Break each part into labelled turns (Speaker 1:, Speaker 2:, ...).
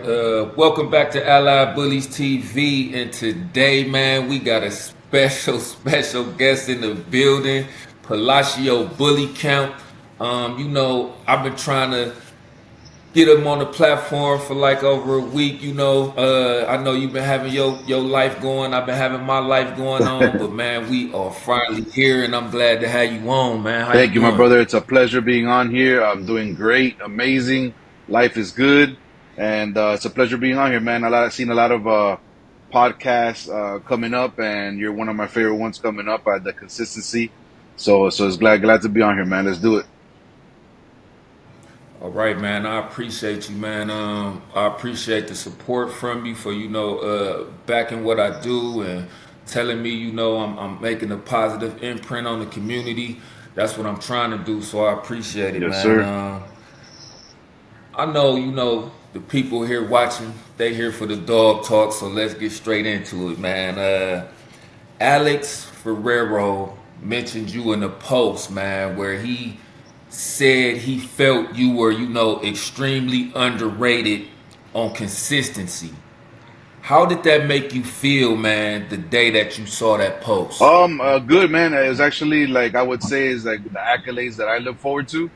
Speaker 1: Welcome back to Allied Bullies TV. And today, man, we got a special guest in the building, Palacio Bully Count. I've been trying to get him on the platform for like over a week. I know you've been having your life going. I've been having my life going on. But man, we are finally here, and I'm glad to have you on, man. How you
Speaker 2: Thank you, my
Speaker 1: doing?
Speaker 2: brother. It's a pleasure being on here. I'm doing great, amazing. Life is good, and it's a pleasure being on here, man. I've seen a lot of podcasts coming up, and you're one of my favorite ones coming up. The consistency, so it's glad to be on here, man. Let's do it.
Speaker 1: All right, man. I appreciate you, man. I appreciate the support from you for backing what I do and telling me I'm making a positive imprint on the community. That's what I'm trying to do. So I appreciate it,
Speaker 2: Yes,
Speaker 1: man.
Speaker 2: sir.
Speaker 1: I know the people here watching. They here for the dog talk. So let's get straight into it, man. Alex Ferrero mentioned you in a post, man, where he said he felt you were, extremely underrated on consistency. How did that make you feel, man, the day that you saw that post?
Speaker 2: Good, man. It was actually like I would say is like the accolades that I look forward to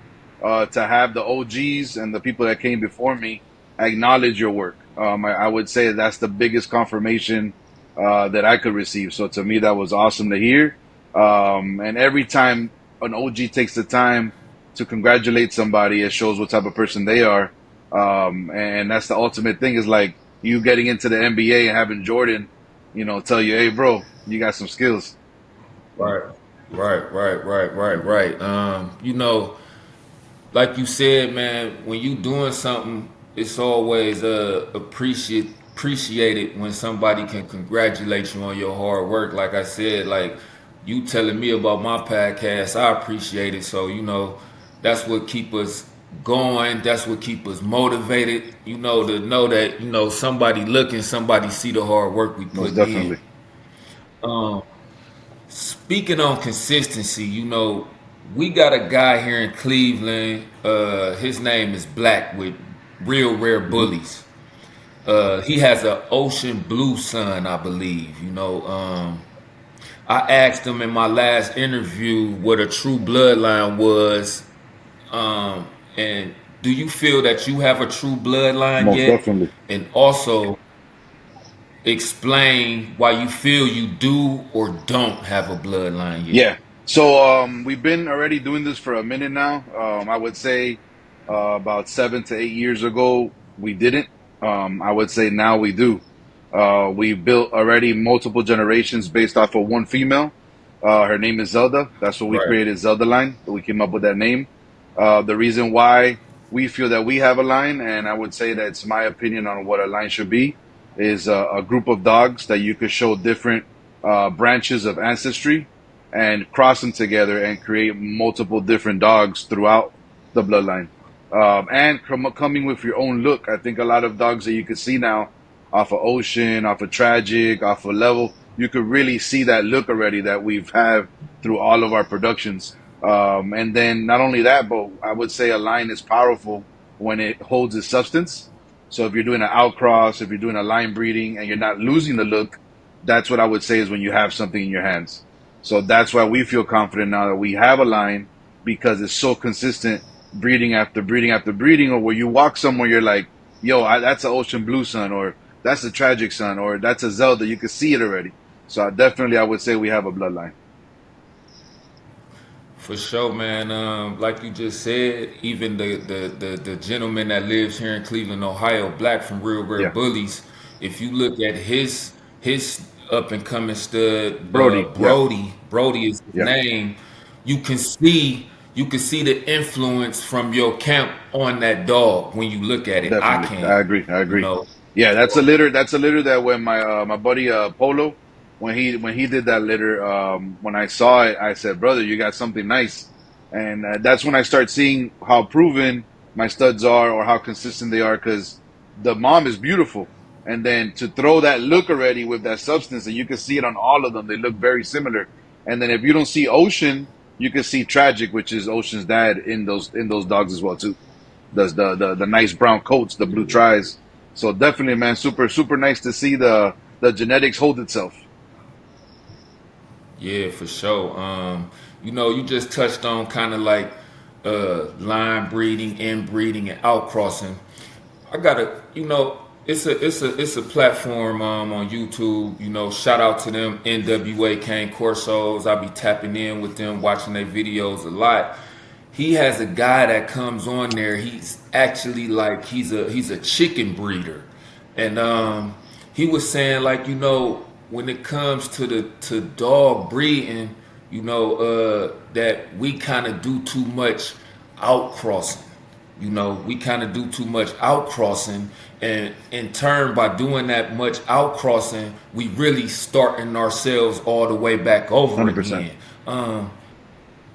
Speaker 2: have the OGs and the people that came before me acknowledge your work. I would say that's the biggest confirmation that I could receive. So to me, that was awesome to hear. And every time an OG takes the time to congratulate somebody, it shows what type of person they are. And that's the ultimate thing is like you getting into the NBA and having Jordan, tell you, hey, bro, you got some skills.
Speaker 1: Right. Right. Like you said, man, when you doing something, it's always appreciated when somebody can congratulate you on your hard work. Like I said, like you telling me about my podcast, I appreciate it. So that's what keep us going. That's what keep us motivated. To know that somebody looking, somebody see the hard work we
Speaker 2: Most
Speaker 1: put in.
Speaker 2: definitely.
Speaker 1: Um, Speaking on consistency, we got a guy here in Cleveland. His name is Black with Real Rare
Speaker 2: Hmm.
Speaker 1: Bullies. He has an ocean blue son, I believe. I asked him in my last interview what a true bloodline was. And do you feel that you have a true bloodline
Speaker 2: Most
Speaker 1: yet?
Speaker 2: definitely.
Speaker 1: And also explain why you feel you do or don't have a bloodline yet.
Speaker 2: Yeah. So we've been already doing this for a minute now. I would say about 7 to 8 years ago we didn't. I would say now we do. We built already multiple generations based off of one female. Her name is Zelda. That's what we
Speaker 1: Right.
Speaker 2: created, Zelda line. We came up with that name. The reason why we feel that we have a line, and I would say that's my opinion on what a line should be, is a group of dogs that you could show different branches of ancestry and cross them together and create multiple different dogs throughout the bloodline. And coming with your own look. I think a lot of dogs that you can see now off of Ocean, off of Tragic, off of Level, you could really see that look already that we've had through all of our productions. And then not only that, but I would say a line is powerful when it holds its substance. So if you're doing an outcross, if you're doing a line breeding and you're not losing the look, that's what I would say is when you have something in your hands. So that's why we feel confident now that we have a line because it's so consistent breeding after breeding after breeding, or where you walk somewhere, you're like, yo, that's an Ocean Blue son, or that's a Tragic son, or that's a Zelda. You can see it already. So I would say we have a bloodline.
Speaker 1: For sure, man. Like you just said, even the gentleman that lives here in Cleveland, Ohio, Black from Real Rare
Speaker 2: Yeah.
Speaker 1: Bullies, if you look at his up and coming stud,
Speaker 2: Brody. Yeah.
Speaker 1: Brody is his
Speaker 2: Yeah.
Speaker 1: name. You can see the influence from your camp on that dog when you look at it. I
Speaker 2: Definitely. I
Speaker 1: can,
Speaker 2: agree. I
Speaker 1: you
Speaker 2: agree.
Speaker 1: know.
Speaker 2: Yeah, that's a litter. That's a litter that when my buddy Polo, when he did that litter, when I saw it, I said, brother, you got something nice, and that's when I start seeing how proven my studs are or how consistent they are. Because the mom is beautiful, and then to throw that look already with that substance, and you can see it on all of them. They look very similar. And then if you don't see Ocean, you can see Tragic, which is Ocean's dad, in those dogs as well too. Does the nice brown coats, the blue tries. So definitely, man, super nice to see the genetics hold itself.
Speaker 1: Yeah, for sure. You just touched on kind of like line breeding, inbreeding, and outcrossing. I gotta, it's a platform on YouTube. Shout out to them, NWA Cane Corsos. I be tapping in with them, watching their videos a lot. He has a guy that comes on there. He's actually like he's a chicken breeder, and he was saying like when it comes to dog breeding, that we kind of do too much outcrossing. We kind of do too much outcrossing, and in turn, by doing that much outcrossing, we really starting ourselves all the way back over
Speaker 2: 100%.
Speaker 1: again. Um,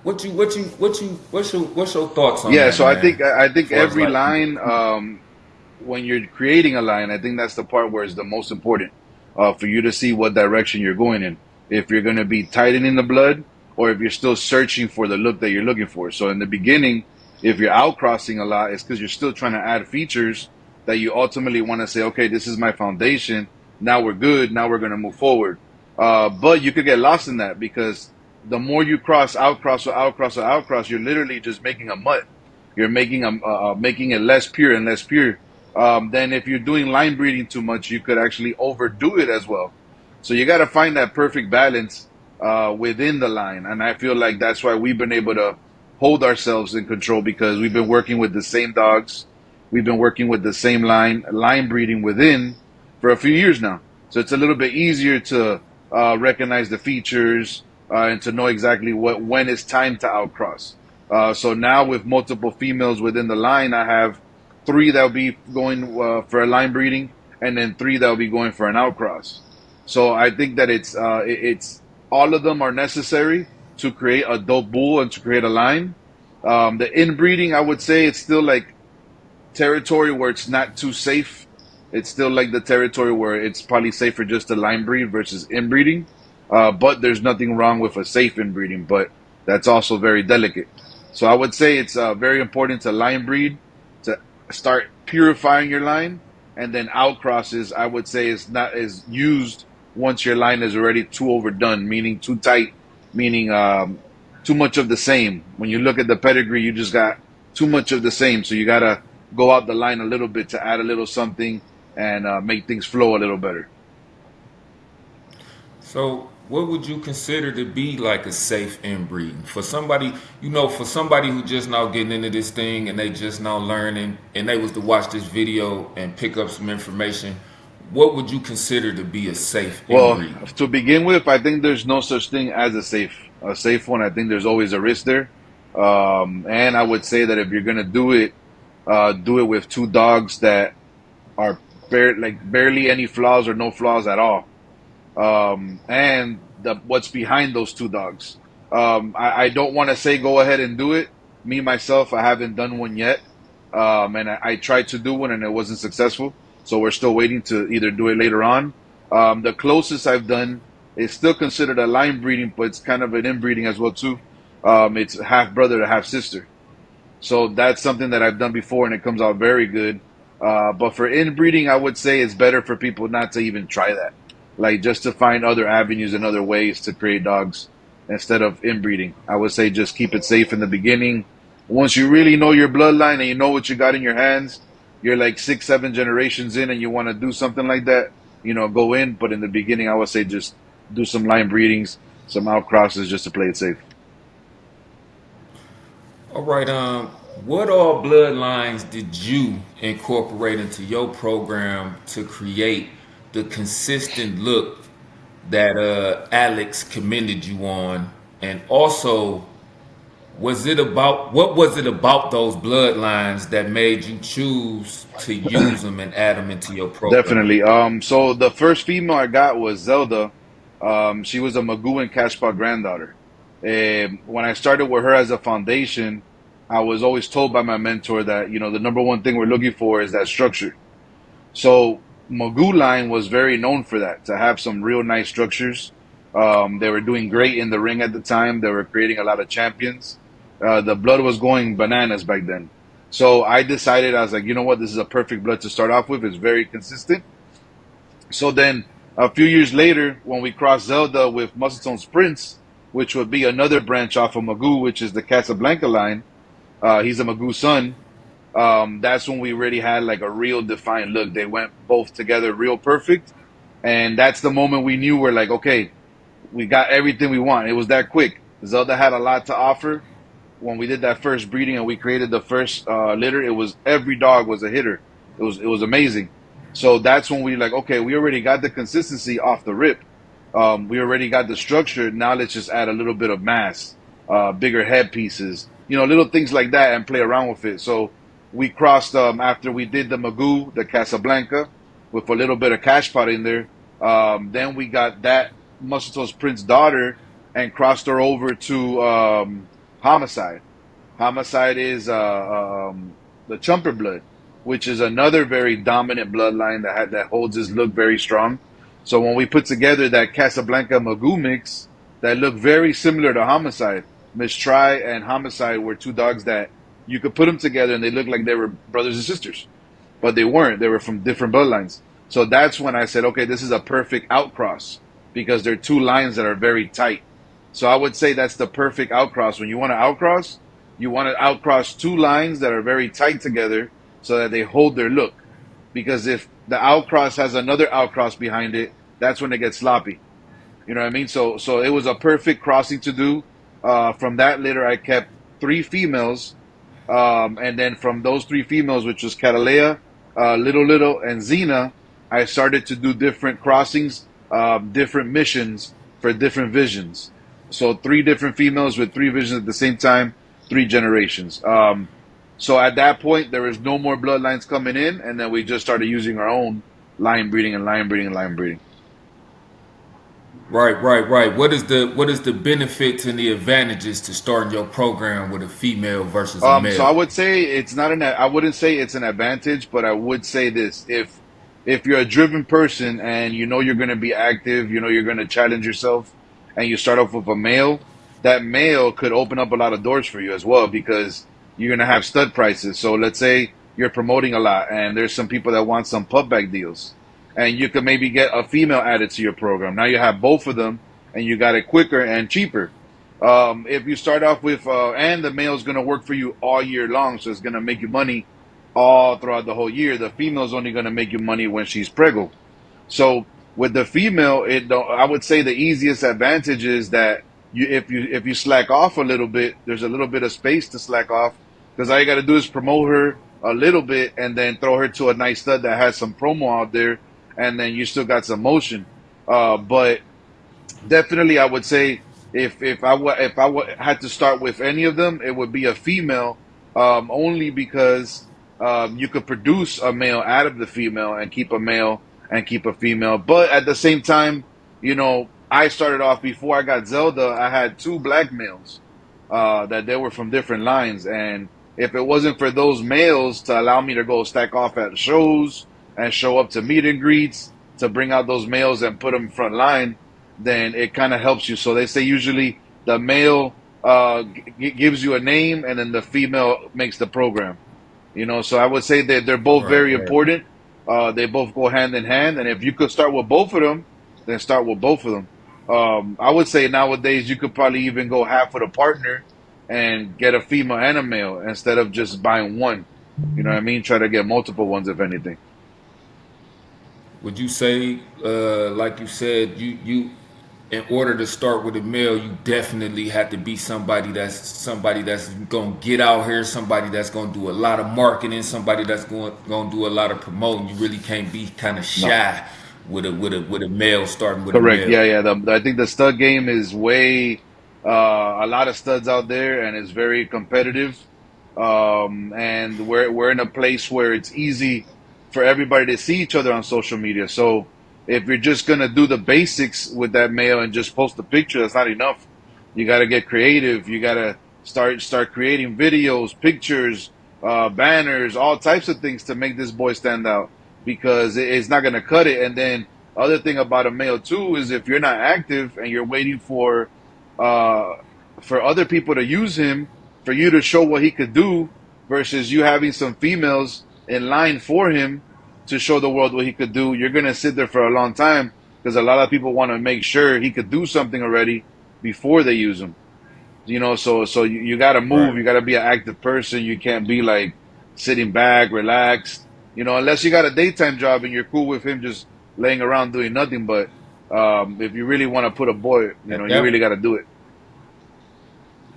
Speaker 1: what's your thoughts on
Speaker 2: Yeah,
Speaker 1: that,
Speaker 2: so I
Speaker 1: man?
Speaker 2: think I
Speaker 1: As
Speaker 2: think
Speaker 1: far as
Speaker 2: every
Speaker 1: like
Speaker 2: line, when you're creating a line, I think that's the part where it's the most important for you to see what direction you're going in. If you're going to be tightening the blood, or if you're still searching for the look that you're looking for. So in the beginning, if you're outcrossing a lot, it's because you're still trying to add features that you ultimately want to say, okay, this is my foundation. Now we're good. Now we're going to move forward. But you could get lost in that because the more you cross, outcross, or outcross, or outcross, you're literally just making a mutt. You're making it less pure and less pure. Then if you're doing line breeding too much, you could actually overdo it as well. So you got to find that perfect balance within the line, and I feel like that's why we've been able to hold ourselves in control because we've been working with the same dogs, we've been working with the same line breeding within for a few years now. So it's a little bit easier to recognize the features and to know exactly when it's time to outcross. So now with multiple females within the line, I have three that'll be going for a line breeding, and then three that'll be going for an outcross. So I think that it's all of them are necessary to create a dope bull and to create a line. The inbreeding, I would say, it's still like territory where it's not too safe. It's still like the territory where it's probably safer just to line breed versus inbreeding. But there's nothing wrong with a safe inbreeding, but that's also very delicate. So I would say it's very important to line breed, to start purifying your line, and then outcrosses, I would say, is not is used once your line is already too overdone, meaning too tight, meaning too much of the same. When you look at the pedigree, you just got too much of the same. So you gotta go out the line a little bit to add a little something and make things flow a little better.
Speaker 1: So, what would you consider to be like a safe inbreeding for somebody? For somebody who just now getting into this thing and they just now learning, and they was to watch this video and pick up some information. What would you consider to be a safe
Speaker 2: Well,
Speaker 1: inbreeding?
Speaker 2: to begin with, I think there's no such thing as a safe one. I think there's always a risk there. And I would say that if you're gonna do it with two dogs that are barely any flaws or no flaws at all. And what's behind those two dogs. I don't want to say go ahead and do it. Me myself, I haven't done one yet, and I tried to do one and it wasn't successful. So we're still waiting to either do it later on. The closest I've done is still considered a line breeding, but it's kind of an inbreeding as well too. It's half brother to half sister. So that's something that I've done before, and it comes out very good. But for inbreeding, I would say it's better for people not to even try that. Like just to find other avenues and other ways to create dogs instead of inbreeding. I would say just keep it safe in the beginning. Once you really know your bloodline and you know what you got in your hands, you're like 6, 7 generations in, and you want to do something like that, go in. But in the beginning, I would say just do some line breedings, some outcrosses, just to play it safe.
Speaker 1: All right. What all bloodlines did you incorporate into your program to create the consistent look that Alex commended you on? And also, what was it about those bloodlines that made you choose to use them and add them into your program?
Speaker 2: Definitely. So the first female I got was Zelda. She was a Magoo and Kashpa granddaughter. When I started with her as a foundation, I was always told by my mentor that, the number one thing we're looking for is that structure. So Magoo line was very known for that, to have some real nice structures. They were doing great in the ring at the time. They were creating a lot of champions. The blood was going bananas back then. So I decided, I was like, you know what, this is a perfect blood to start off with. It's very consistent. So then a few years later, when we crossed Zelda with Muscle Tone Prince, which would be another branch off of Magoo, which is the Casablanca line. He's a Magoo son. That's when we really had like a real defined look. They went both together real perfect. And that's the moment we knew we're like, okay, we got everything we want. It was that quick. Zelda had a lot to offer. When we did that first breeding and we created the first litter, it was every dog was a hitter. It was amazing. So that's when we like, okay, we already got the consistency off the rip. We already got the structure. Now let's just add a little bit of mass, bigger head pieces, little things like that, and play around with it. So we crossed after we did the Magoo, the Casablanca, with a little bit of cash pot in there. Then we got that Muscle Prince daughter and crossed her over to Homicide. Homicide is the Chumper blood, which is another very dominant bloodline that holds his look very strong. So when we put together that Casablanca Magoo mix, that looked very similar to Homicide. Miss Try and Homicide were two dogs that you could put them together and they looked like they were brothers and sisters, but they weren't. They were from different bloodlines. So that's when I said, okay, this is a perfect outcross because they're two lines that are very tight. So I would say that's the perfect outcross. When you want to outcross two lines that are very tight together so that they hold their look. Because if the outcross has another outcross behind it, that's when it gets sloppy. You know what I mean? So it was a perfect crossing to do. From that litter, I kept three females, and then from those three females, which was Catalea, Little, and Xena, I started to do different crossings, different missions for different visions. So three different females with three visions at the same time, three generations. So at that point, there was no more bloodlines coming in, and then we just started using our own line breeding and line breeding and line breeding.
Speaker 1: Right. What is the benefits and the advantages to starting your program with a female versus a
Speaker 2: So I
Speaker 1: male?
Speaker 2: would say it's not an. I wouldn't say it's an advantage, but I would say this: if you're a driven person and you know you're going to be active, you know you're going to challenge yourself, and you start off with a male, that male could open up a lot of doors for you as well because you're going to have stud prices. So let's say you're promoting a lot, and there's some people that want some putback deals, and you could maybe get a female added to your program. Now you have both of them, and you got it quicker and cheaper. If you start off with, and the male is going to work for you all year long, so it's going to make you money all throughout the whole year. The female is only going to make you money when she's preggo. So with the female, I would say the easiest advantage is that if you slack off a little bit, there's a little bit of space to slack off because all you got to do is promote her a little bit and then throw her to a nice stud that has some promo out there, and then you still got some motion. But definitely, I would say if I had to start with any of them, it would be a female, only because you could produce a male out of the female and keep a male and keep a female. But at the same time, I started off before I got Zelda. I had two black males that they were from different lines, and if it wasn't for those males to allow me to go stack off at shows and show up to meet and greets to bring out those males and put them front line, then it kind of helps you. So they say usually the male gives you a name, and then the female makes the program. So I would say that they're both
Speaker 1: Right,
Speaker 2: very
Speaker 1: right.
Speaker 2: important. They both go hand in hand, and if you could start with both of them, then start with both of them. I would say nowadays you could probably even go half with a partner and get a female and a male instead of just buying one. You know what I mean? Try to get multiple ones if anything.
Speaker 1: Would you say, like you said, in order to start with a male, you definitely have to be somebody that's gonna get out here, somebody that's gonna do a lot of marketing, somebody that's gonna do a lot of promoting. You really can't be kind of
Speaker 2: No.
Speaker 1: shy with a male starting with a
Speaker 2: Correct.
Speaker 1: male.
Speaker 2: Yeah. I think the stud game is way a lot of studs out there, and it's very competitive. And we're in a place where it's easy for everybody to see each other on social media. So if you're just gonna do the basics with that male and just post a picture, that's not enough. You got to get creative. You got to start creating videos, pictures, banners, all types of things to make this boy stand out because it's not gonna cut it. And then other thing about a male too is if you're not active and you're waiting uh, for other people to use him for you to show what he could do versus you having some females in line for him to show the world what he could do. You're gonna sit there for a long time because a lot of people want to make sure he could do something already before they use him. So you got to move.
Speaker 1: Right.
Speaker 2: You got to be an active person. You can't be like sitting back, relaxed. Unless you got a daytime job and you're cool with him just laying around doing nothing. But if you really want to put a boy,
Speaker 1: At
Speaker 2: you
Speaker 1: that
Speaker 2: really got to do it.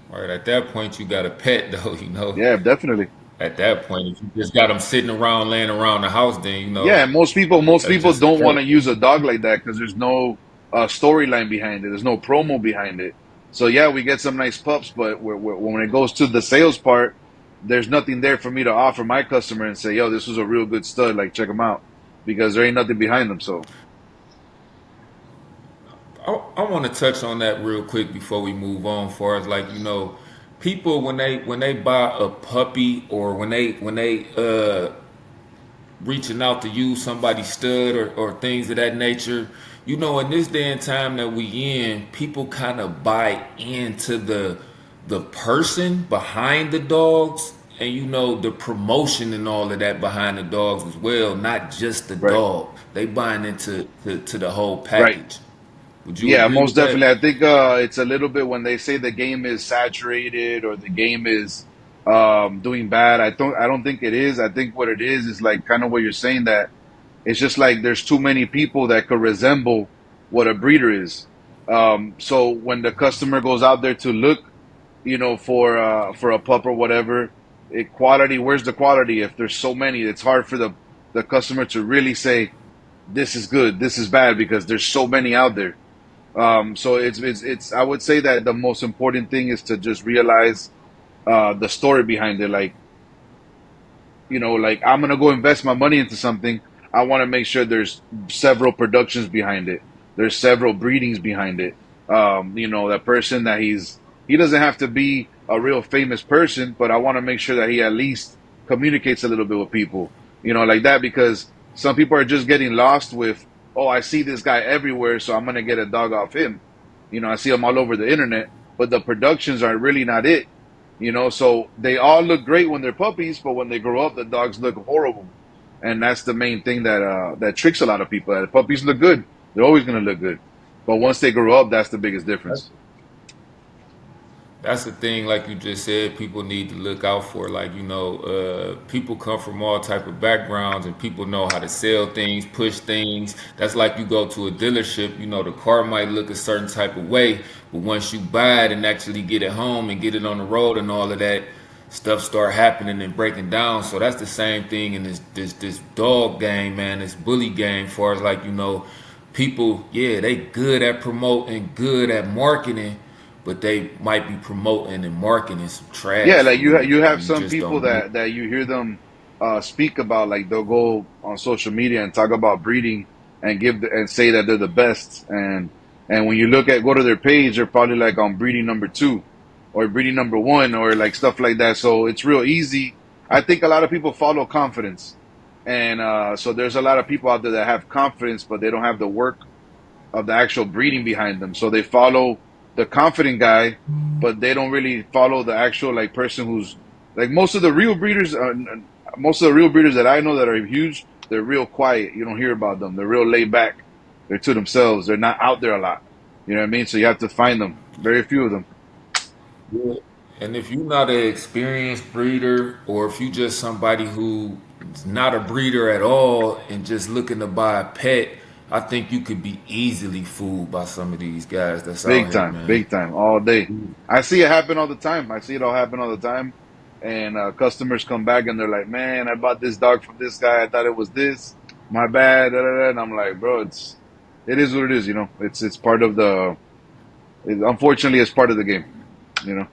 Speaker 1: right, at that point you got a pet though, you know.
Speaker 2: Yeah, definitely.
Speaker 1: At that point, if you just got them sitting around, laying around the house, then you know
Speaker 2: Yeah, and most
Speaker 1: that's
Speaker 2: people
Speaker 1: just a
Speaker 2: don't want
Speaker 1: pet.
Speaker 2: to use a dog like that because there's no storyline behind it. There's no promo behind it. So yeah, we get some nice pups, but when it goes to the sales part, there's nothing there for me to offer my customer and say, "Yo, this was a real good stud. Like, check them out," because there ain't nothing behind them. So
Speaker 1: I want to touch on that real quick before we move on. Far as like people when they buy a puppy or when they reaching out to use somebody's stud or things of that nature. In this day and time that we in, people kind of buy into the person behind the dogs and the promotion and all of that behind the dogs as well, not just the
Speaker 2: right,
Speaker 1: dog. They buying into to the whole
Speaker 2: right.
Speaker 1: package. Would you
Speaker 2: Yeah,
Speaker 1: agree
Speaker 2: most
Speaker 1: with that?
Speaker 2: definitely. I think it's a little bit when they say the game is saturated or the game is doing bad. I don't think it is. I think what it is like kind of what you're saying, that it's just like there's too many people that could resemble what a breeder is. So when the customer goes out there to look, for a pup or whatever, quality. Where's the quality? If there's so many, it's hard for the customer to really say this is good, this is bad because there's so many out there. So it's I would say that the most important thing is to just realize the story behind it. Like I'm gonna go invest my money into something. I want to make sure there's several productions behind it. There's several breedings behind it. That person that he doesn't have to be a real famous person, but I want to make sure that he at least communicates a little bit with people. Like that, because some people are just getting lost with, oh, I see this guy everywhere, so I'm gonna get a dog off him. I see him all over the internet, but the productions are really not it. So they all look great when they're puppies, but when they grow up, the dogs look horrible. And that's the main thing that tricks a lot of people. That puppies look good; they're always going to look good, but once they grow up, that's the biggest difference.
Speaker 1: That's the thing, like you just said, people need to look out for. Like, people come from all type of backgrounds and people know how to sell things, push things. That's like you go to a dealership, the car might look a certain type of way, but once you buy it and actually get it home and get it on the road and all of that, stuff start happening and breaking down. So that's the same thing in this dog game, man, this bully game, far as like, people, yeah, they good at promoting, good at marketing, but they might be promoting and marketing some
Speaker 2: Yeah,
Speaker 1: trash
Speaker 2: like
Speaker 1: for
Speaker 2: you
Speaker 1: real,
Speaker 2: you have
Speaker 1: and you
Speaker 2: some
Speaker 1: just
Speaker 2: people
Speaker 1: don't know.
Speaker 2: that you hear them speak about, like they'll go on social media and talk about breeding and and say that they're the best, and when you go to their page, they're probably like on breeding number two or breeding number one or like stuff like that. So it's real easy. I think a lot of people follow confidence, and so there's a lot of people out there that have confidence, but they don't have the work of the actual breeding behind them. So they follow the confident guy, but they don't really follow the actual like person who's like most of the real breeders that I know that are huge, they're real quiet. You don't hear about them. They're real laid back. They're to themselves. They're not out there a lot. You know what I mean? So you have to find them. Very few of them.
Speaker 1: Yeah. And if you're not an experienced breeder, or if you just somebody who's not a breeder at all and just looking to buy a pet, I think you could be easily fooled by some of these guys that's out here, man.
Speaker 2: Big time, all day. I see it happen all the time. I see it all happen all the time. And customers come back and they're like, "Man, I bought this dog from this guy. I thought it was this. My bad." Da, da, da. And I'm like, "Bro, it is what it is. It's part of unfortunately, it's part of the game. You know."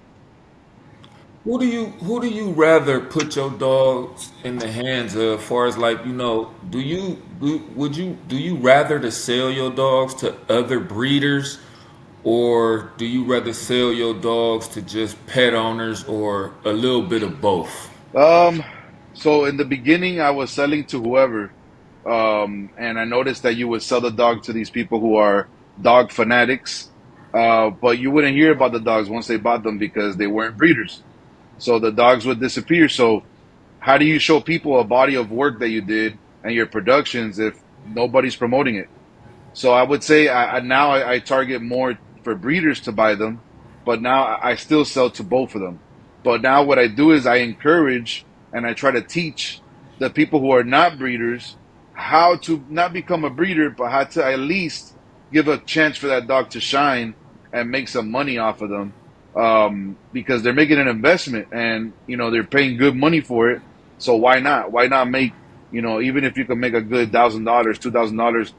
Speaker 1: Who do you rather put your dogs in the hands of? Far as like do you rather to sell your dogs to other breeders, or do you rather sell your dogs to just pet owners, or a little bit of both?
Speaker 2: Um, so in the beginning, I was selling to whoever, and I noticed that you would sell the dog to these people who are dog fanatics, but you wouldn't hear about the dogs once they bought them because they weren't breeders. So the dogs would disappear. So how do you show people a body of work that you did and your productions if nobody's promoting it? So I would say I target more for breeders to buy them, but now I still sell to both of them. But now what I do is I encourage and I try to teach the people who are not breeders how to not become a breeder, but how to at least give a chance for that dog to shine and make some money off of them. Because they're making an investment and they're paying good money for it. So why not? Why not make even if you can make a good $1,000, $2,000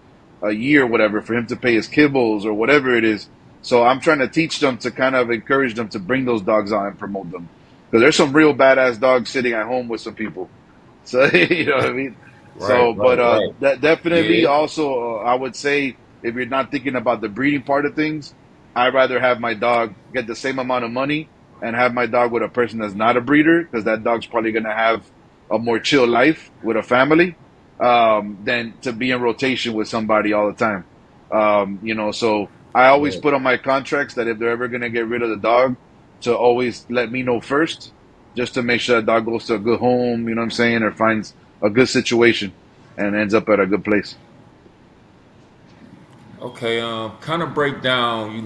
Speaker 2: a year, whatever, for him to pay his kibbles or whatever it is. So I'm trying to teach them to kind of encourage them to bring those dogs on and promote them. Because there's some real badass dogs sitting at home with some people. So you know what I mean.
Speaker 1: Right,
Speaker 2: So, but
Speaker 1: right, right.
Speaker 2: that definitely
Speaker 1: Yeah.
Speaker 2: also, I would say, if you're not thinking about the breeding part of things, I'd rather have my dog get the same amount of money and have my dog with a person that's not a breeder, because that dog's probably gonna have a more chill life with a family, than to be in rotation with somebody all the time. So I always
Speaker 1: Right.
Speaker 2: put on my contracts that if they're ever gonna get rid of the dog, to always let me know first, just to make sure that dog goes to a good home, you know what I'm saying, or finds a good situation and ends up at a good place.
Speaker 1: Okay, kind of break down,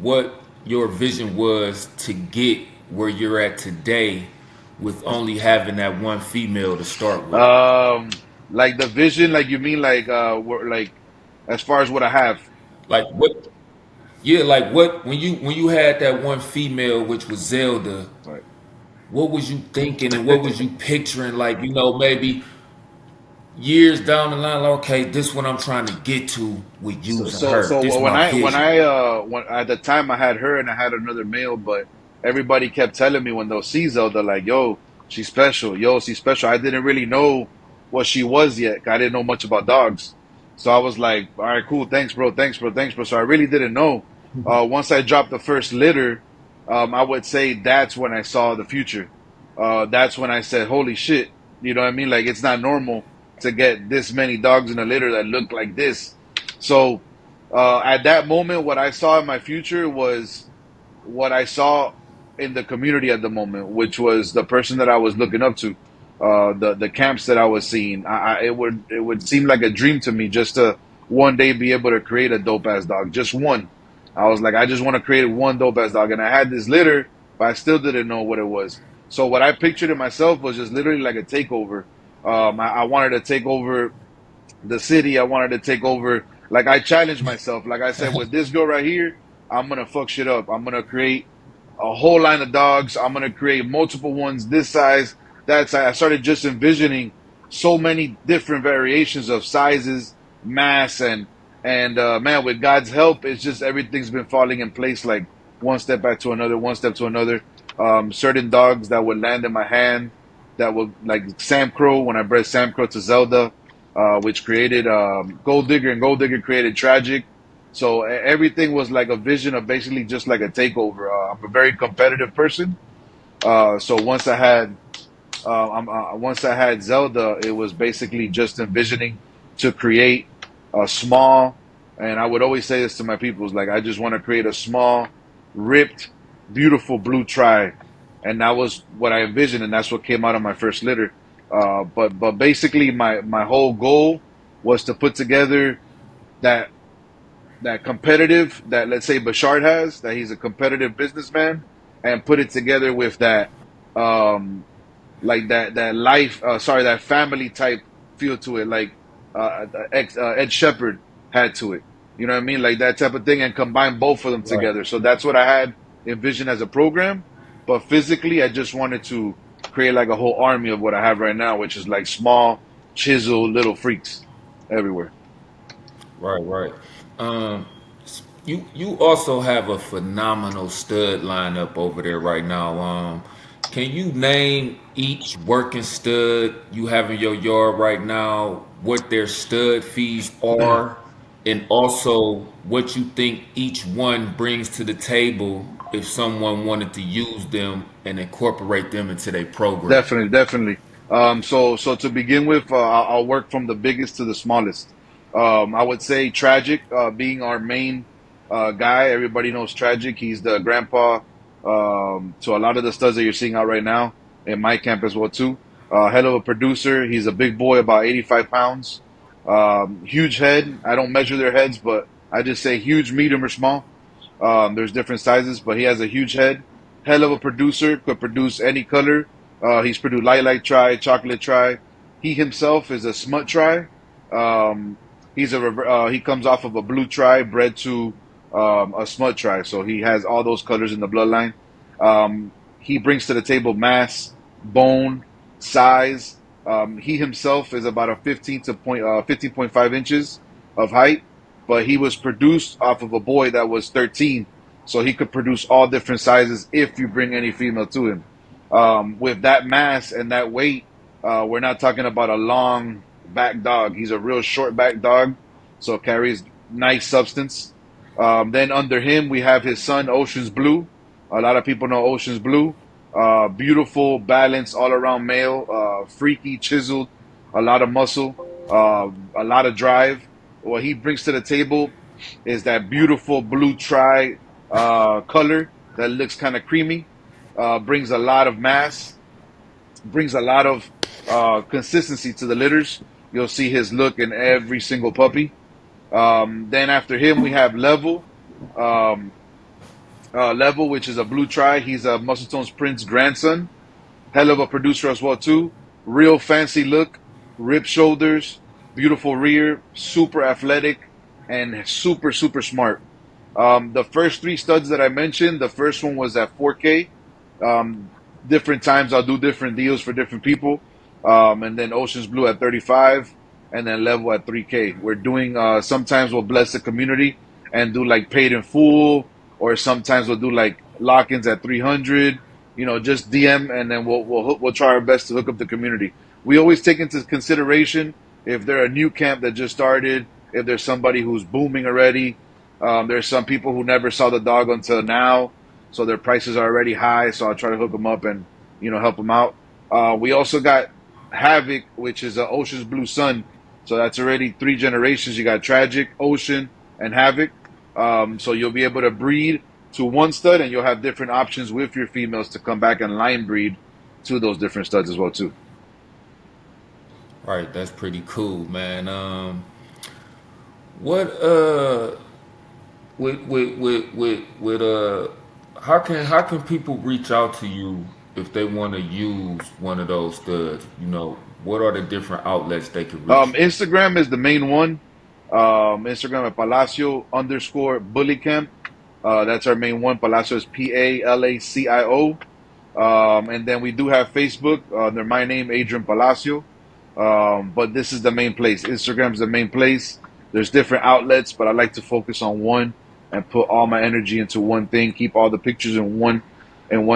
Speaker 1: what your vision was to get where you're at today with only having that one female to start with.
Speaker 2: Um, like the vision, like you mean like like as far as what I have.
Speaker 1: Like what? Yeah, like what when you had that one female, which was Zelda.
Speaker 2: Right.
Speaker 1: What was you thinking and what was you picturing? Like maybe years down the line. Like, okay, this what I'm trying to get to with
Speaker 2: So
Speaker 1: using
Speaker 2: so
Speaker 1: her.
Speaker 2: so
Speaker 1: This
Speaker 2: when
Speaker 1: my vision.
Speaker 2: when at the time I had her and I had another male, but everybody kept telling me when they'll see Zelda, like, yo, she's special, yo, she's special. I didn't really know what she was yet. I didn't know much about dogs. So I was like, all right, cool, thanks, bro, thanks, bro, thanks, bro. So I really didn't know. Once I dropped the first litter, I would say that's when I saw the future. That's when I said, holy shit, you know what I mean? Like, it's not normal to get this many dogs in a litter that look like this. So at that moment, what I saw in my future was what I saw in the community at the moment, which was the person that I was looking up to, the camps that I was seeing. It would seem like a dream to me just to one day be able to create a dope ass dog, just one. I was like, I just want to create one dope ass dog, and I had this litter, but I still didn't know what it was. So what I pictured in myself was just literally like a takeover. I wanted to take over the city. I wanted to take over. Like I challenged myself. Like I said, with this girl right here, I'm gonna fuck shit up. I'm gonna create a whole line of dogs. I'm gonna create multiple ones this size, that size. I started just envisioning so many different variations of sizes, mass, and man, with God's help, it's just everything's been falling in place. Like one step back to another, one step to another. Certain dogs that would land in my hand, that would like Sam Crow when I bred Sam Crow to Zelda, which created Gold Digger, and Gold Digger created Tragic. So everything was like a vision of basically just like a takeover. I'm a very competitive person. So once I had Zelda, it was basically just envisioning to create a small, and I would always say this to my people, is like I just want to create a small, ripped, beautiful blue tri, and that was what I envisioned, and that's what came out of my first litter. But basically, my whole goal was to put together that that competitive that, let's say, Bashard has, that he's a competitive businessman, and put it together with that um like that life, sorry, that family type feel to it, like Ed Shepherd had to it. You know what I mean? Like that type of thing, and combine both of them
Speaker 1: Right.
Speaker 2: together. So that's what I had envisioned as a program. But physically, I just wanted to create like a whole army of what I have right now, which is like small, chiseled little freaks everywhere.
Speaker 1: Right, right. Um, you also have a phenomenal stud lineup over there right now. Can you name each working stud you have in your yard right now, what their stud fees are, and also what you think each one brings to the table if someone wanted to use them and incorporate them into their program?
Speaker 2: Definitely, definitely. So to begin with, I'll work from the biggest to the smallest. I would say Tragic, being our main guy. Everybody knows Tragic. He's the grandpa to a lot of the studs that you're seeing out right now in my camp as well too. Hell of a producer. He's a big boy, about 85 pounds. Huge head. I don't measure their heads, but I just say huge, medium, or small. There's different sizes, but he has a huge head. Hell of a producer, could produce any color. He's produced lilac tri, chocolate tri. He himself is a smut tri. Um, he comes off of a blue tri bred to a smut tri, so he has all those colors in the bloodline. He brings to the table mass, bone, size. He himself is about a 15.5 inches of height, but he was produced off of a boy that was 13, so he could produce all different sizes if you bring any female to him. With that mass and that weight, we're not talking about a long back dog. He's a real short back dog, so carries nice substance. Then under him, we have his son, Ocean's Blue. A lot of people know Ocean's Blue. Beautiful, balanced, all around male, freaky, chiseled, a lot of muscle, a lot of drive. What he brings to the table is that beautiful blue tri color that looks kind of creamy, brings a lot of mass, brings a lot of consistency to the litters. You'll see his look in every single puppy. Then after him, we have Level. Um, Level, which is a blue tri. He's a Muscletone's Prince grandson. Hell of a producer as well too. Real fancy look, ripped shoulders, beautiful rear, super athletic, and super smart. The first three studs that I mentioned, the first one was at 4K. Um, Different times I'll do different deals for different people. And then Ocean's Blue at 35, and then Level at 3K. We're doing sometimes we'll bless the community and do like paid in full, or sometimes we'll do like lock-ins at 300. Just DM, and then we'll try our best to hook up the community. We always take into consideration if they're a new camp that just started, if there's somebody who's booming already. There's some people who never saw the dog until now, so their prices are already high. So I'll try to hook them up and help them out. We also got Havoc, which is an Ocean's Blue son. So that's already three generations. You got Tragic, Ocean, and Havoc. So you'll be able to breed to one stud, and you'll have different options with your females to come back and line breed to those different studs as well too.
Speaker 1: Right, that's pretty cool, man. What how can people reach out to you if they want to use one of those studs? What are the different outlets they can reach you?
Speaker 2: Instagram is the main one. Instagram at Palacio underscore Bully Camp. That's our main one. Palacio is Palacio. And then we do have Facebook under my name, Adrian Palacio. But this is the main place. Instagram is the main place. There's different outlets, but I like to focus on one and put all my energy into one thing. Keep all the pictures in one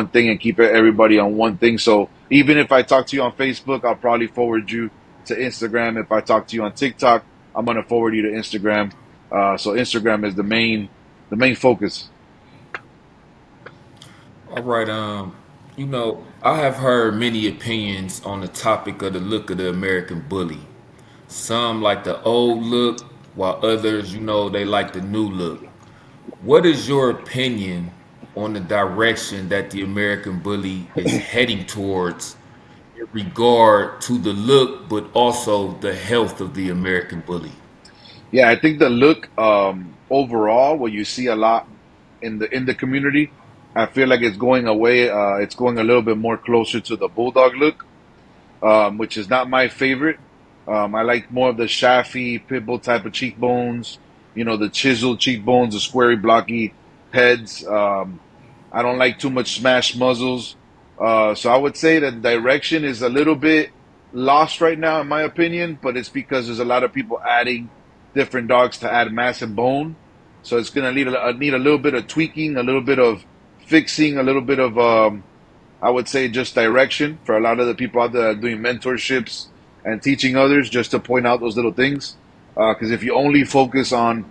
Speaker 2: thing, and keep everybody on one thing. So even if I talk to you on Facebook, I'll probably forward you to Instagram. If I talk to you on TikTok, I'm gonna forward you to Instagram. So Instagram is the main focus.
Speaker 1: All right. I have heard many opinions on the topic of the look of the American Bully. Some like the old look, while others, they like the new look. What is your opinion on the direction that the American Bully is heading towards in regard to the look, but also the health of the American Bully?
Speaker 2: Yeah, I think the look overall, what you see a lot in the community, I feel like it's going away. It's going a little bit more closer to the bulldog look, which is not my favorite. I like more of the shaffy pit bull type of cheekbones. The chiseled cheekbones, the squarey, blocky heads. I don't like too much smashed muzzles. So I would say that the direction is a little bit lost right now, in my opinion. But it's because there's a lot of people adding different dogs to add mass and bone. So it's gonna need a little bit of tweaking, a little bit of fixing, a little bit of I would say just direction for a lot of the people out there doing mentorships and teaching others, just to point out those little things. Because if you only focus on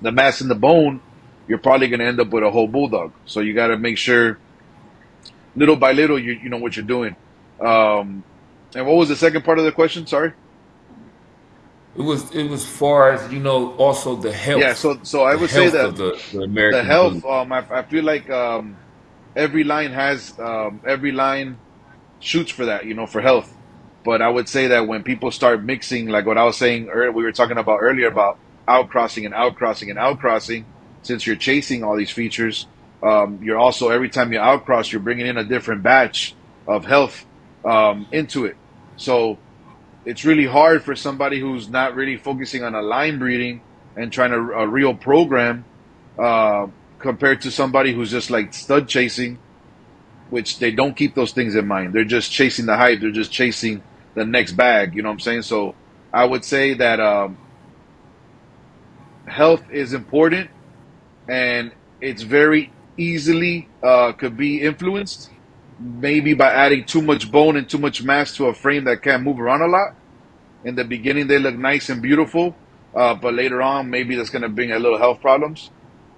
Speaker 2: the mass and the bone, you're probably going to end up with a whole bulldog. So you got to make sure, little by little, you know what you're doing. And what was the second part of the question? Sorry.
Speaker 1: It was far as also
Speaker 2: Yeah. So I
Speaker 1: the
Speaker 2: would say
Speaker 1: health
Speaker 2: that
Speaker 1: of the
Speaker 2: the
Speaker 1: American
Speaker 2: health.
Speaker 1: Bully.
Speaker 2: I feel like every line shoots for that. For health. But I would say that when people start mixing, like what I was saying earlier, we were talking about earlier about outcrossing and outcrossing and outcrossing, since you're chasing all these features, you're also, every time you outcross, you're bringing in a different batch of health into it. So it's really hard for somebody who's not really focusing on a line breeding and trying to a real program, uh, compared to somebody who's just like stud chasing, which they don't keep those things in mind. They're just chasing the hype. They're just chasing the next bag. You know what I'm saying? So I would say that health is important, and it's very easily could be influenced, maybe by adding too much bone and too much mass to a frame that can't move around a lot. In the beginning, they look nice and beautiful, but later on, maybe that's going to bring a little health problems.